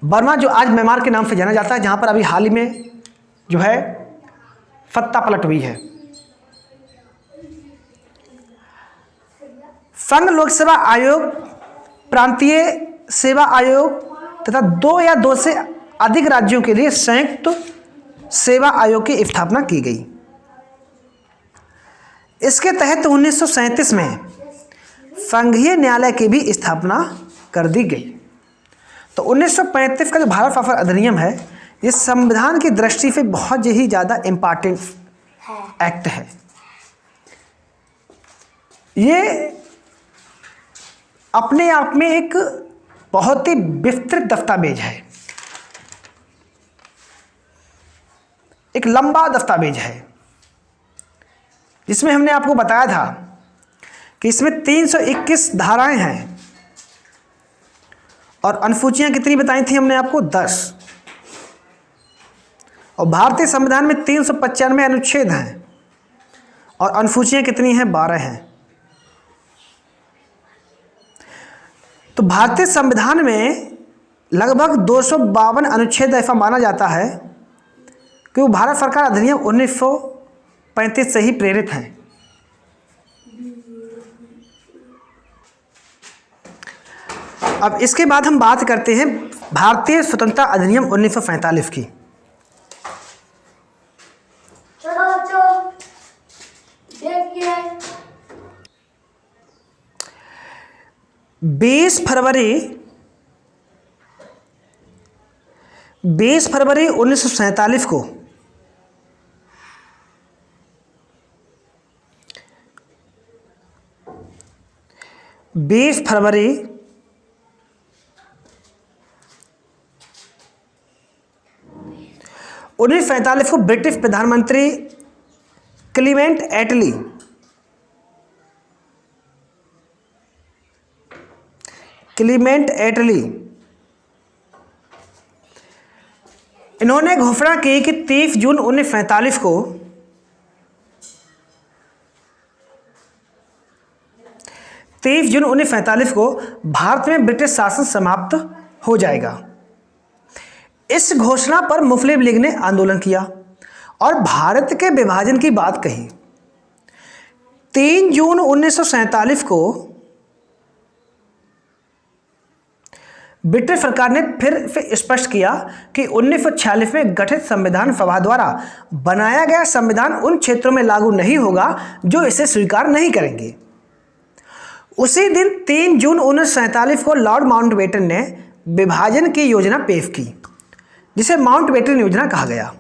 बर्मा जो आज म्यांमार के नाम से जाना जाता है, जहां पर अभी हाल ही में जो है सत्ता पलट हुई है। संघ लोक सेवा आयोग, प्रांतीय सेवा आयोग तथा 2 या 2 से अधिक राज्यों के लिए संयुक्त सेवा आयोग की स्थापना की गई। इसके तहत 1937 में संघीय न्यायालय की भी स्थापना कर दी गई। तो 1935 का जो भारत शासन अधिनियम है, ये संविधान की दृष्टि से बहुत ही ज़्यादा इम्पॉर्टेंट एक्ट है। ये अपने आप में एक बहुत ही विस्तृत दस्तावेज है, एक लंबा दस्तावेज है, जिसमें हमने आपको बताया था कि इसमें 321 धाराएं हैं और अनुसूचियां कितनी बताई थी हमने आपको? 10। और भारतीय संविधान में 395 अनुच्छेद हैं और अनुसूचियां कितनी हैं? 12 हैं। तो भारतीय संविधान में लगभग 252 अनुच्छेद ऐसा माना जाता है कि वो भारत सरकार अधिनियम 1935 से ही प्रेरित हैं। अब इसके बाद हम बात करते हैं भारतीय स्वतंत्रता अधिनियम 1947 की। बीस फरवरी 20 फरवरी 1947 को 20 फरवरी 1945 को ब्रिटिश प्रधानमंत्री क्लीमेंट एटली इन्होंने घोषणा की कि 30 जून 1945 को भारत में ब्रिटिश शासन समाप्त हो जाएगा। इस घोषणा पर मुस्लिम लीग ने आंदोलन किया और भारत के विभाजन की बात कही। 3 जून 1947 को ब्रिटिश सरकार ने फिर से स्पष्ट किया कि 1946 में गठित संविधान सभा द्वारा बनाया गया संविधान उन क्षेत्रों में लागू नहीं होगा जो इसे स्वीकार नहीं करेंगे। उसी दिन 3 जून 1947 को लॉर्ड माउंटबेटन ने विभाजन की योजना पेश की, जिसे माउंटबेटन योजना कहा गया।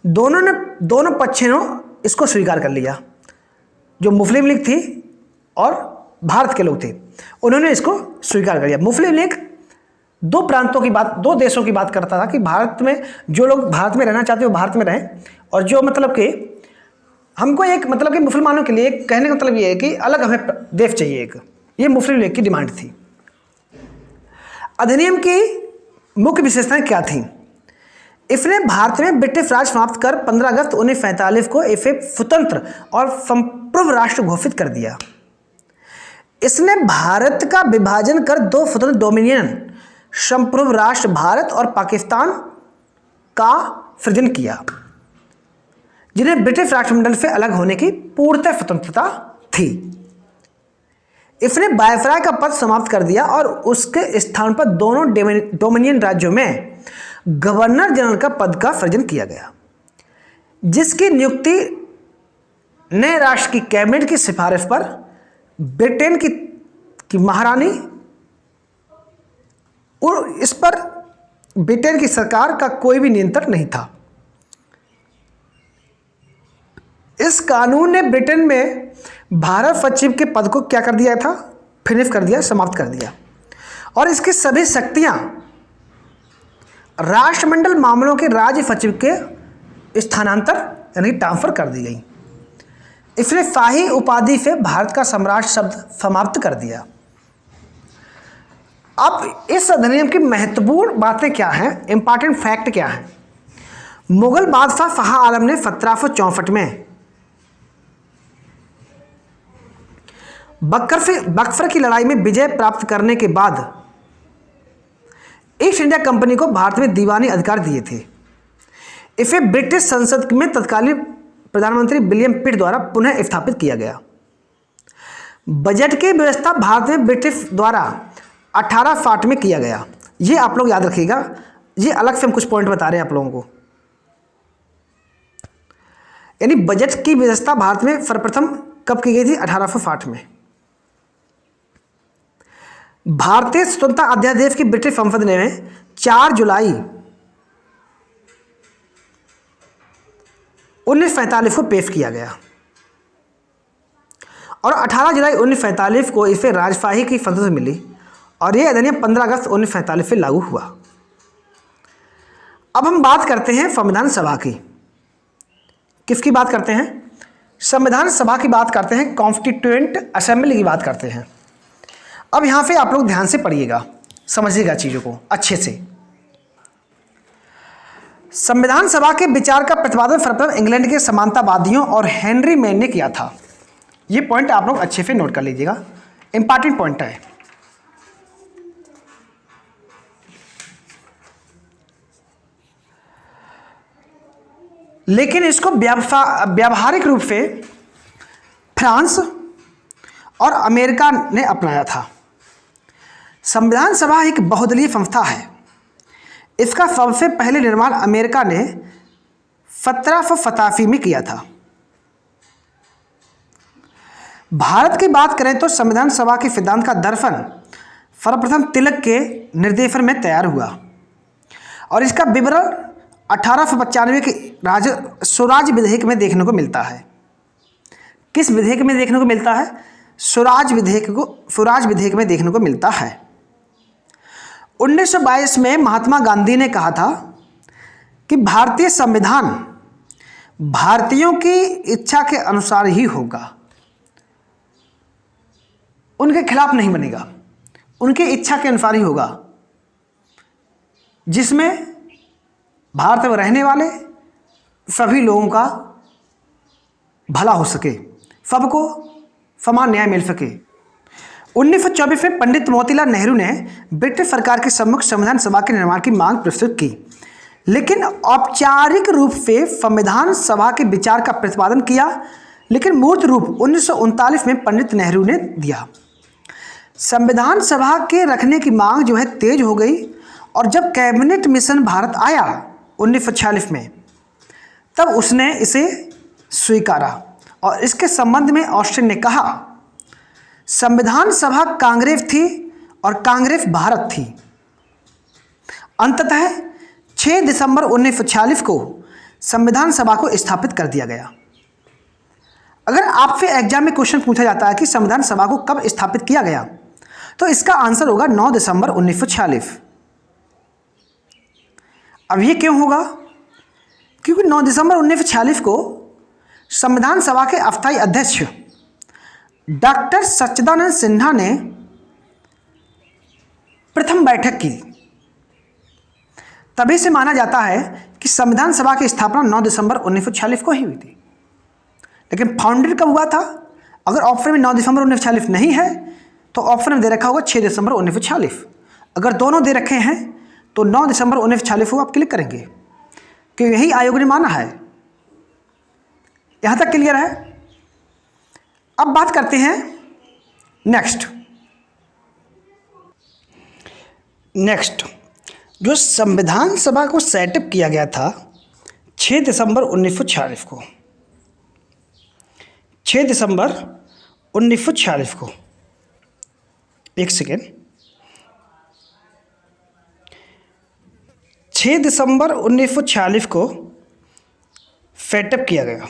दोनों पक्षों ने इसको स्वीकार कर लिया। जो मुस्लिम लीग थी और भारत के लोग थे, उन्होंने इसको स्वीकार कर लिया। मुस्लिम लीग दो देशों की बात करता था कि भारत में जो लोग भारत में रहना चाहते हैं वो भारत में रहें, और जो मतलब कि हमको एक मतलब कि मुसलमानों के लिए कहने का मतलब ये है कि अलग हमें देश चाहिए एक, ये मुस्लिम लीग की डिमांड थी। अधिनियम की मुख्य विशेषताएं क्या थी? इसने भारत में ब्रिटिश राज समाप्त कर 15 अगस्त 1947 को इसे स्वतंत्र और संप्रभु राष्ट्र घोषित कर दिया। इसने भारत का विभाजन कर 2 स्वतंत्र डोमिनियन संप्रभु राष्ट्र भारत और पाकिस्तान का सृजन किया, जिन्हें ब्रिटिश राष्ट्रमंडल से अलग होने की पूर्णतः स्वतंत्रता थी। इसने वायसराय का पद समाप्त कर दिया और उसके स्थान पर दोनों डोमिनियन राज्यों में गवर्नर जनरल का पद का सृजन किया गया, जिसकी नियुक्ति नए राष्ट्र की कैबिनेट की सिफारिश पर ब्रिटेन की महारानी, और इस पर ब्रिटेन की सरकार का कोई भी नियंत्रण नहीं था। इस कानून ने ब्रिटेन में भारत सचिव के पद को क्या कर दिया था? फिनिश कर दिया, समाप्त कर दिया, और इसकी सभी शक्तियां राष्ट्रमंडल मामलों के राज्य सचिव के स्थानांतर यानी ट्रांसफर कर दी गई। इसने शाही उपाधि से भारत का सम्राट शब्द समाप्त कर दिया। अब इस अधिनियम की महत्वपूर्ण बातें क्या हैं, इंपॉर्टेंट फैक्ट क्या है? मुगल बादशाह शाह आलम ने 1764 में बक्सर की लड़ाई में विजय प्राप्त करने के बाद ईस्ट इंडिया कंपनी को भारत में दीवानी अधिकार दिए थे। इसे ब्रिटिश संसद में तत्कालीन प्रधानमंत्री विलियम पिट द्वारा पुनः स्थापित किया गया। बजट की व्यवस्था भारत में ब्रिटिश द्वारा 1860 में किया गया। ये आप लोग याद रखिएगा, ये अलग से हम कुछ पॉइंट बता रहे हैं आप लोगों को। यानी बजट की व्यवस्था भारत में सर्वप्रथम कब की गई थी? 1860 में। भारतीय स्वतंत्रता अध्यादेश की ब्रिटिश संसद ने 4 जुलाई 1947 को पेश किया गया और 18 जुलाई 1947 को इसे राजशाही की संसद मिली और यह अधिनियम 15 अगस्त 1947 से लागू हुआ। अब हम बात करते हैं संविधान सभा की। किसकी बात करते हैं? संविधान सभा की बात करते हैं, कॉन्स्टिट्यूएंट असेंबली की बात करते हैं। अब यहां पे आप लोग ध्यान से पढ़िएगा, समझिएगा चीजों को अच्छे से। संविधान सभा के विचार का प्रतिपादन सर्वप्रथम इंग्लैंड के समानतावादियों और हेनरी मैन ने किया था। ये पॉइंट आप लोग अच्छे से नोट कर लीजिएगा, इंपॉर्टेंट पॉइंट है। लेकिन इसको व्यावहारिक रूप से फ्रांस और अमेरिका ने अपनाया था। संविधान सभा एक बहुदलीय संस्था है। इसका सबसे पहले निर्माण अमेरिका ने 1787 में किया था। भारत की बात करें तो संविधान सभा के सिद्धांत का दर्शन सर्वप्रथम तिलक के निर्देशन में तैयार हुआ और इसका विवरण 1895 के स्वराज विधेयक में देखने को मिलता है। किस विधेयक में देखने को मिलता है? स्वराज विधेयक में देखने को मिलता है। 1922 में महात्मा गांधी ने कहा था कि भारतीय संविधान भारतीयों की इच्छा के अनुसार ही होगा, उनके खिलाफ नहीं बनेगा, उनकी इच्छा के अनुसार ही होगा, जिसमें भारत में रहने वाले सभी लोगों का भला हो सके, सबको समान न्याय मिल सके। 1924 में पंडित मोतीलाल नेहरू ने ब्रिटिश सरकार के सम्मुख संविधान सभा के निर्माण की मांग प्रस्तुत की, लेकिन औपचारिक रूप से संविधान सभा के विचार का प्रतिपादन किया, लेकिन मूर्त रूप 1939 में पंडित नेहरू ने दिया। संविधान सभा के रखने की मांग जो है तेज हो गई, और जब कैबिनेट मिशन भारत आया 1946 में, तब उसने इसे स्वीकारा। और इसके संबंध में ऑस्टिन ने कहा, संविधान सभा कांग्रेस थी और कांग्रेस भारत थी। अंततः 6 दिसंबर 1946 को संविधान सभा को स्थापित कर दिया गया। अगर आपसे एग्जाम में क्वेश्चन पूछा जाता है कि संविधान सभा को कब स्थापित किया गया, तो इसका आंसर होगा 9 दिसंबर 1946। अब ये क्यों होगा? क्योंकि 9 दिसंबर 1946 को संविधान सभा के अस्थायी अध्यक्ष डॉक्टर सच्चिदानंद सिन्हा ने प्रथम बैठक की। तभी से माना जाता है कि संविधान सभा की स्थापना 9 दिसंबर 1946 को ही हुई थी। लेकिन फाउंडेड कब हुआ था? अगर ऑप्शन में 9 दिसंबर 1946 नहीं है तो ऑप्शन में दे रखा होगा 6 दिसंबर 1946। अगर दोनों दे रखे हैं तो 9 दिसंबर 1946 को आप क्लिक करेंगे, क्योंकि यही आयोग ने माना है। यहां तक क्लियर है? अब बात करते हैं नेक्स्ट जो संविधान सभा को सेटअप किया गया था 6 दिसंबर 1946 को। 6 दिसंबर 1946 को, एक सेकेंड, 6 दिसंबर 1946 को सेटअप किया गया।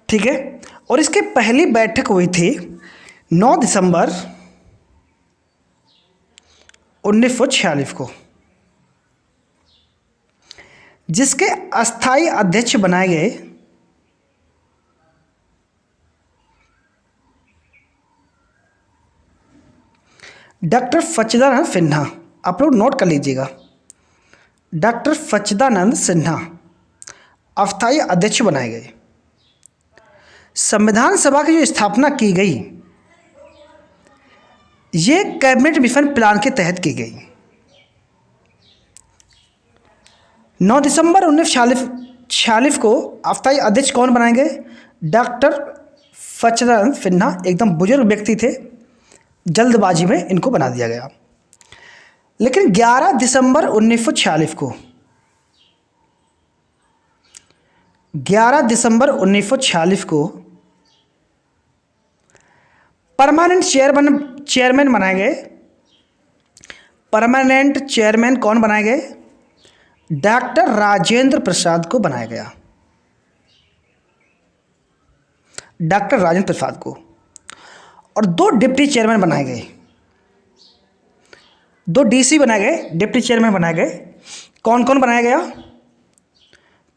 ठीक है, और इसकी पहली बैठक हुई थी 9 दिसंबर 1946 को, जिसके अस्थायी अध्यक्ष बनाए गए डॉक्टर सच्चिदानंद सिन्हा। आप लोग नोट कर लीजिएगा, डॉक्टर सच्चिदानंद सिन्हा अस्थायी अध्यक्ष बनाए गए। संविधान सभा की जो स्थापना की गई, ये कैबिनेट मिशन प्लान के तहत की गई। 9 दिसंबर 1946 को अस्थायी अध्यक्ष कौन बनाए गए? डॉक्टर सच्चिदानंद सिन्हा। एकदम बुजुर्ग व्यक्ति थे, जल्दबाजी में इनको बना दिया गया। लेकिन 11 दिसंबर 1946 को 11 दिसंबर 1946 को परमानेंट चेयरमैन बनाए गए। परमानेंट चेयरमैन कौन बनाए गए? डॉक्टर राजेंद्र प्रसाद को बनाया गया, डॉक्टर राजेंद्र प्रसाद को। और 2 डिप्टी चेयरमैन बनाए गए, 2 डीसी बनाए गए, डिप्टी चेयरमैन बनाए गए। कौन कौन बनाया गया?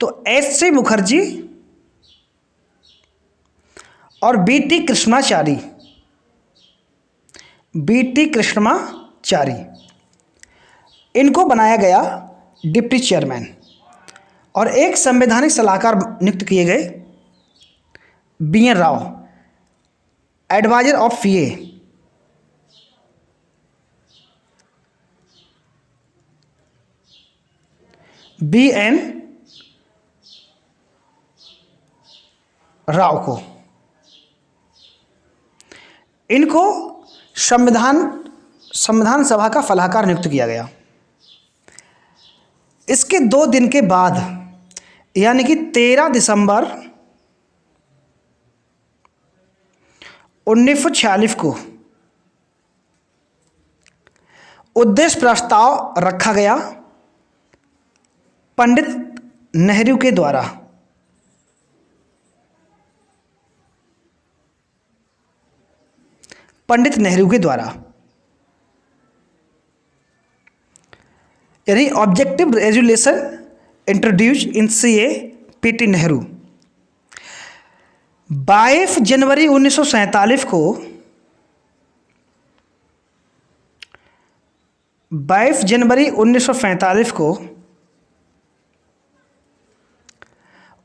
तो एस.सी. मुखर्जी और बी.टी. कृष्णाचारी। बी.टी. कृष्णाचारी, इनको बनाया गया डिप्टी चेयरमैन। और एक संवैधानिक सलाहकार नियुक्त किए गए, B N. Rao, adviser of CA. B N. Rao को, इनको संविधान सभा का सलाहकार नियुक्त किया गया। इसके 2 दिन के बाद, यानी कि 13 दिसंबर 1946 को उद्देश्य प्रस्ताव रखा गया पंडित नेहरू के द्वारा। पंडित नेहरू के द्वारा, यानी ऑब्जेक्टिव रेजोल्यूशन इंट्रोड्यूस इन सीए पीटी नेहरू। 22 जनवरी 1947 को 22 जनवरी 1947 को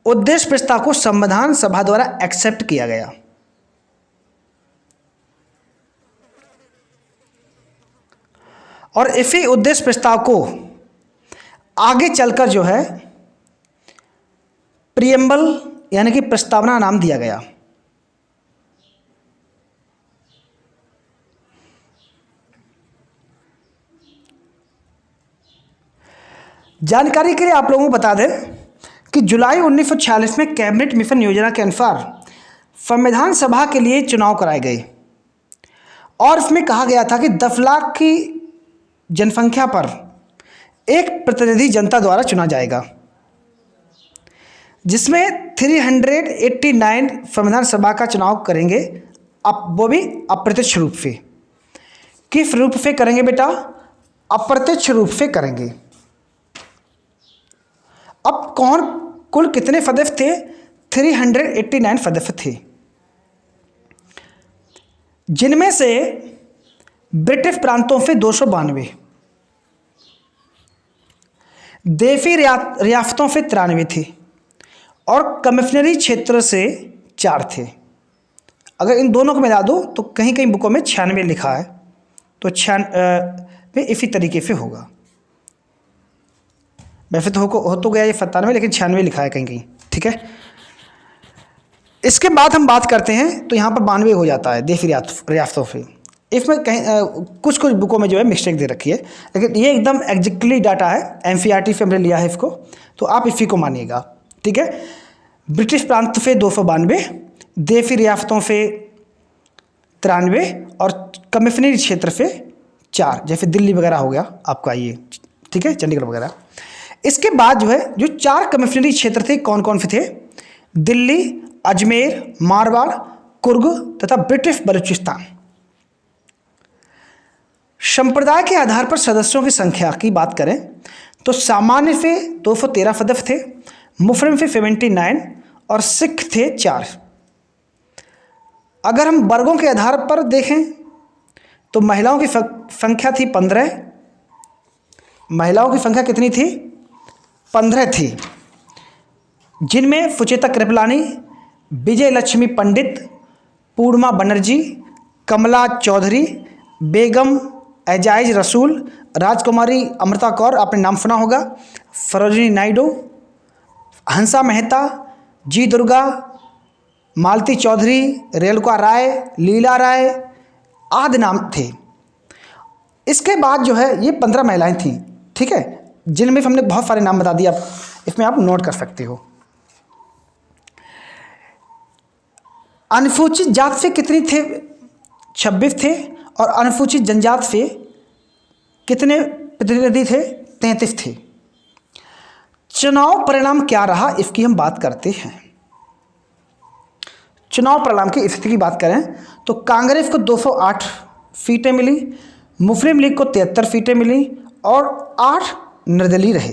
उद्देश्य प्रस्ताव को संविधान सभा द्वारा एक्सेप्ट किया गया। और इसी उद्देश्य प्रस्ताव को आगे चलकर जो है प्रियम्बल यानी कि प्रस्तावना नाम दिया गया। जानकारी के लिए आप लोगों को बता दें कि जुलाई 1946 में कैबिनेट मिशन योजना के अनुसार संविधान सभा के लिए चुनाव कराए गए और इसमें कहा गया था कि 10 लाख की जनसंख्या पर एक प्रतिनिधि जनता द्वारा चुना जाएगा, जिसमें 389 संविधान सभा का चुनाव करेंगे, अब वो भी अप्रत्यक्ष रूप से। किस रूप से करेंगे बेटा? अप्रत्यक्ष रूप से करेंगे। अब कौन कुल कितने सदस्य थे? 389 सदस्य थे, जिनमें से ब्रिटिश प्रांतों से 292, देशी रियासतों से 93 थे और कमिश्नरी क्षेत्र से 4 थे। अगर इन दोनों को मिला दो तो कहीं कहीं बुकों में 96 लिखा है, तो 96 इसी तरीके से होगा। वैसे तो हो तो गया ये 97, लेकिन 96 लिखा है कहीं कहीं, ठीक है। इसके बाद हम बात करते हैं तो यहाँ पर 92 हो जाता है देशी रियासतों से। इसमें कहीं कुछ बुकों में जो है मिस्टेक दे रखी है, लेकिन ये एकदम एग्जैक्टली डाटा है, एनसीईआरटी से हमने लिया है इसको, तो आप इसी को मानिएगा, ठीक है। ब्रिटिश प्रांत से 292, देशी रियासतों से 93 और कमिश्नरी क्षेत्र से 4, जैसे दिल्ली वगैरह हो गया आपका ये, ठीक है, चंडीगढ़ वगैरह। इसके बाद जो है जो 4 कमिश्नरी क्षेत्र थे कौन कौन से थे? दिल्ली, अजमेर, मारवाड़, कुर्ग तथा ब्रिटिश बलूचिस्तान। संप्रदाय के आधार पर सदस्यों की संख्या की बात करें तो सामान्य से 213 सदस्य थे, मुस्लिम से 79 और सिख थे 4। अगर हम वर्गों के आधार पर देखें तो महिलाओं की संख्या थी 15। महिलाओं की संख्या कितनी थी? 15 थी, जिनमें सुचेता कृपलानी, विजय लक्ष्मी पंडित, पूर्णिमा बनर्जी, कमला चौधरी, बेगम एजाज रसूल, राजकुमारी अमृता कौर, आपने नाम सुना होगा, सरोजिनी नायडू, हंसा मेहता, जी दुर्गा, मालती चौधरी, रेणुका राय, लीला राय आदि नाम थे। इसके बाद जो है ये 15 महिलाएं थीं, ठीक है, जिनमें हमने बहुत सारे नाम बता दिए, आप इसमें आप नोट कर सकते हो। अनुसूचित जात से कितनी थे? 26 थे और अनुसूचित जनजात से कितने प्रतिनिधि थे? 33 थे। चुनाव परिणाम क्या रहा इसकी हम बात करते हैं। चुनाव परिणाम की स्थिति की बात करें तो कांग्रेस को 208 सीटें मिली, मुस्लिम लीग को 73 सीटें मिली और 8 निर्दलीय रहे।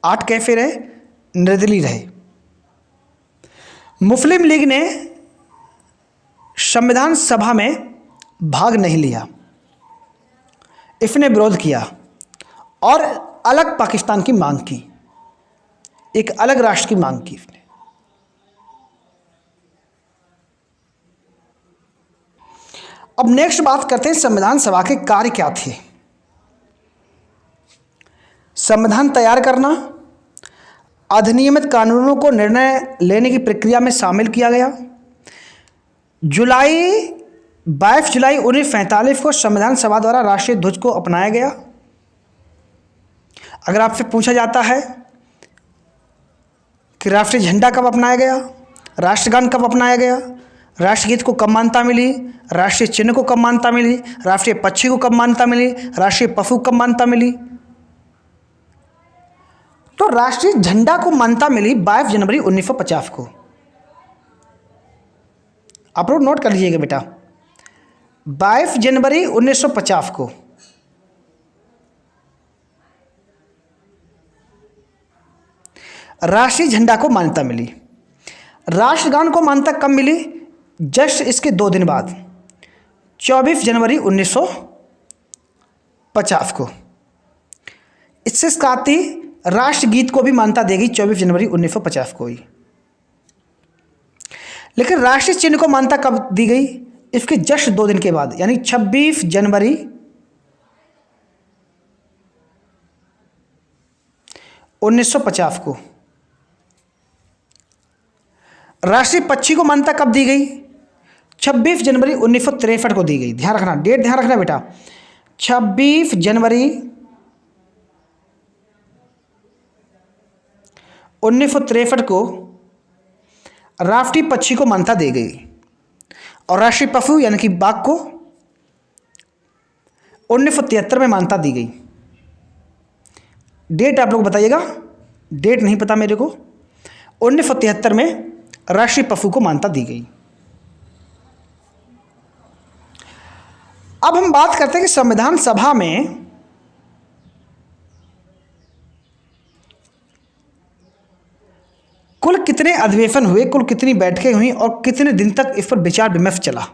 8 कैसे रहे? निर्दलीय रहे। मुस्लिम लीग ने संविधान सभा में भाग नहीं लिया, इसने विरोध किया और अलग पाकिस्तान की मांग की, एक अलग राष्ट्र की मांग की इसने। अब नेक्स्ट बात करते हैं संविधान सभा के कार्य क्या थे। संविधान तैयार करना, अधिनियमित कानूनों को निर्णय लेने की प्रक्रिया में शामिल किया गया। 22 जुलाई 1947 को संविधान सभा द्वारा राष्ट्रीय ध्वज को अपनाया गया। अगर आपसे पूछा जाता है कि राष्ट्रीय झंडा कब अपनाया गया, राष्ट्रगान कब अपनाया गया, राष्ट्रगीत को कब मान्यता मिली, राष्ट्रीय चिन्ह को कब मान्यता मिली, राष्ट्रीय पक्षी को कब मान्यता मिली, राष्ट्रीय पशु को कब मान्यता मिली। तो राष्ट्रीय झंडा को मान्यता मिली 22 जनवरी 1950 को। आप लोग नोट कर लीजिएगा बेटा, 22 जनवरी 1950 को। राष्ट्रीय झंडा को मान्यता मिली। राष्ट्रगान को मान्यता कब मिली, जस्ट इसके 2 दिन बाद 24 जनवरी 1950 को। इससे साथ ही राष्ट्रगीत को भी मान्यता देगी 24 जनवरी 1950 को ही। लेकिन राष्ट्रीय चिन्ह को मान्यता कब दी गई, इसके जस्ट 2 दिन के बाद, यानी 26 जनवरी 1950 को। राष्ट्रीय पक्षी को मान्यता कब दी गई, 26 जनवरी 1963 को दी गई। ध्यान रखना, डेट ध्यान रखना बेटा, 26 जनवरी 1963 को राष्ट्रीय पक्षी को मान्यता दी गई। और राष्ट्रीय पशु यानी कि बाघ को 1973 में मान्यता दी गई। डेट आप लोग बताइएगा, डेट नहीं पता मेरे को। 1973 में राष्ट्रीय पशु को मान्यता दी गई। अब हम बात करते हैं कि संविधान सभा में कुल कितने अधिवेशन हुए, कुल कितनी बैठकें हुई और कितने दिन तक इस पर विचार विमर्श चला।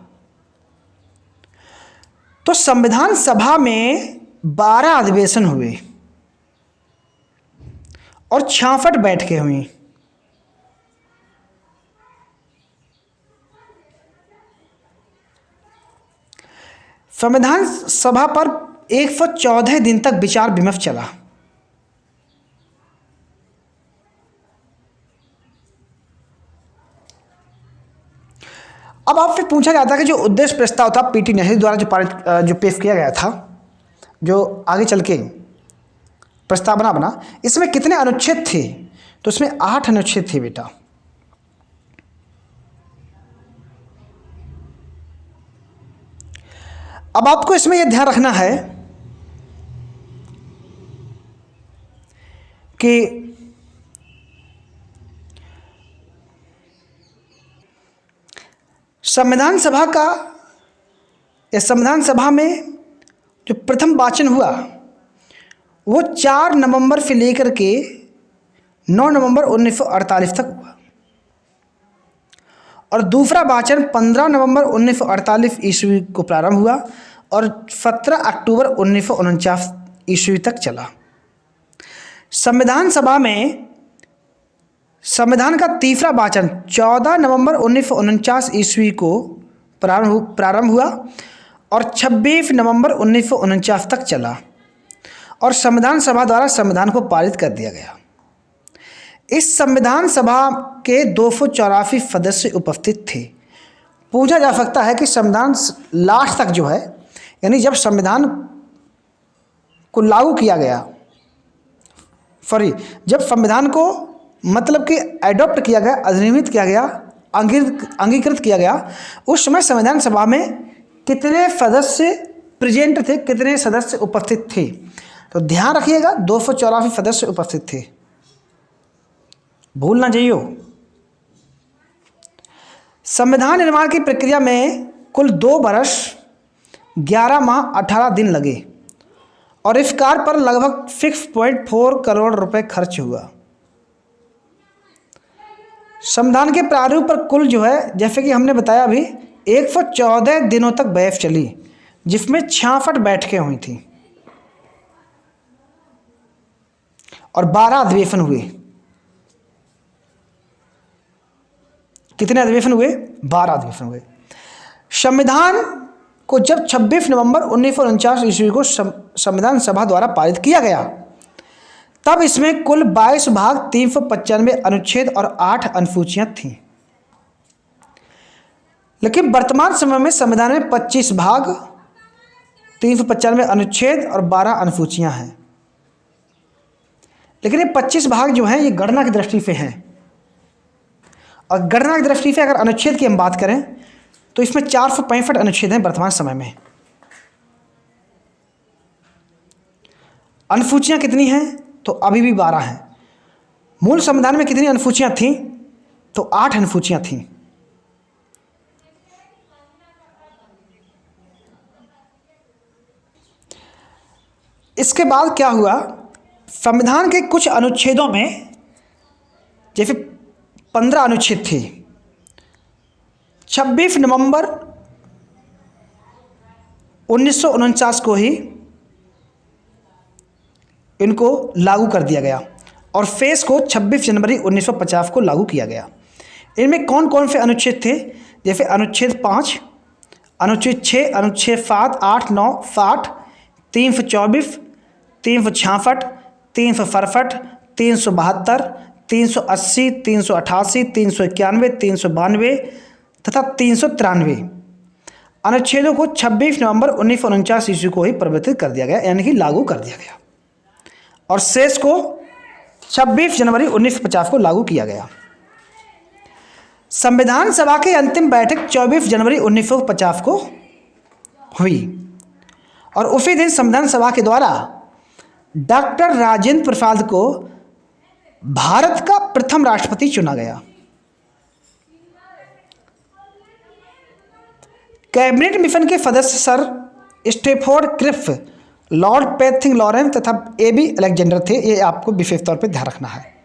तो संविधान सभा में 12 अधिवेशन हुए और 66 बैठकें हुई। संविधान सभा पर 114 दिन तक विचार विमर्श चला। अब आपसे पूछा जाता है कि जो उद्देश्य प्रस्ताव था पीटी नेहरू द्वारा जो पेश किया गया था, जो आगे चल के प्रस्तावना बना, इसमें कितने अनुच्छेद थे, तो इसमें 8 अनुच्छेद थे बेटा। अब आपको इसमें यह ध्यान रखना है कि संविधान सभा में जो प्रथम वाचन हुआ वो 4 नवंबर से लेकर के 9 नवंबर 1948 तक हुआ और दूसरा वाचन 15 नवंबर 1948 ईस्वी को प्रारंभ हुआ और 17 अक्टूबर 1949 ईस्वी तक चला। संविधान सभा में संविधान का तीसरा वाचन 14 नवंबर 1949 ईस्वी को प्रारंभ हुआ और 26 नवंबर 1949 तक चला और संविधान सभा द्वारा संविधान को पारित कर दिया गया। इस संविधान सभा के 284 सदस्य उपस्थित थे। पूछा जा सकता है कि संविधान लास्ट तक जो है, यानी जब संविधान को लागू किया गया, जब संविधान को मतलब कि एडॉप्ट किया गया, अधिनियमित किया गया, अंगीकृत किया गया, उस समय संविधान सभा में कितने सदस्य प्रेजेंट थे, कितने सदस्य उपस्थित थे। तो ध्यान रखिएगा 284 सदस्य उपस्थित थे, भूल ना जाइयो। संविधान निर्माण की प्रक्रिया में कुल 2 वर्ष 11 माह 18 दिन लगे और इस कार्य पर लगभग 6.4 करोड़ रुपए खर्च हुआ। संविधान के प्रारूप पर कुल जो है, जैसे कि हमने बताया अभी, 114 दिनों तक बहस चली, जिसमें 66 बैठकें हुई थी और 12 अधिवेशन हुए। कितने अधिवेशन हुए? 12 अधिवेशन हुए। संविधान को जब 26 नवंबर 1949 ईस्वी को संविधान सभा द्वारा पारित किया गया, तब इसमें कुल 22 भाग 395 अनुच्छेद और 8 अनुसूचियां थीं। लेकिन वर्तमान समय में संविधान में 25 भाग 395 अनुच्छेद और 12 अनुसूचियां हैं। लेकिन ये 25 भाग जो हैं, ये गणना की दृष्टि से हैं और गणना की दृष्टि से अगर अनुच्छेद की हम बात करें तो इसमें 465 अनुच्छेद हैं वर्तमान समय में। अनुसूचियां कितनी हैं? तो अभी भी 12 हैं। मूल संविधान में कितनी अनुसूचियां थीं? तो 8 अनुसूचियां थीं। इसके बाद क्या हुआ, संविधान के कुछ अनुच्छेदों में, जैसे 15 अनुच्छेद थे, 26 नवंबर 1949 को ही इनको लागू कर दिया गया और फेस को 26 जनवरी 1950 को लागू किया गया। इनमें कौन कौन से अनुच्छेद थे? जैसे अनुच्छेद 5, अनुच्छेद 6, अनुच्छेद 7, 8, 9, 60, 324, 366, 367, 372, 380, 388, 391, 392 तथा 393 अनुच्छेदों को 26 नवंबर 1949 ईस्वी को ही परिवर्तित कर दिया गया, यानी कि लागू कर दिया गया, और शेष को 26 जनवरी 1950 को लागू किया गया। संविधान सभा की अंतिम बैठक 24 जनवरी 1950 को हुई और उसी दिन संविधान सभा के द्वारा डॉक्टर राजेंद्र प्रसाद को भारत का प्रथम राष्ट्रपति चुना गया। कैबिनेट मिशन के सदस्य sir Stafford Cripps, lord Pethick Lawrence तथा एबी अलेक्जेंडर थे। ये आपको विशेष तौर पर ध्यान रखना है।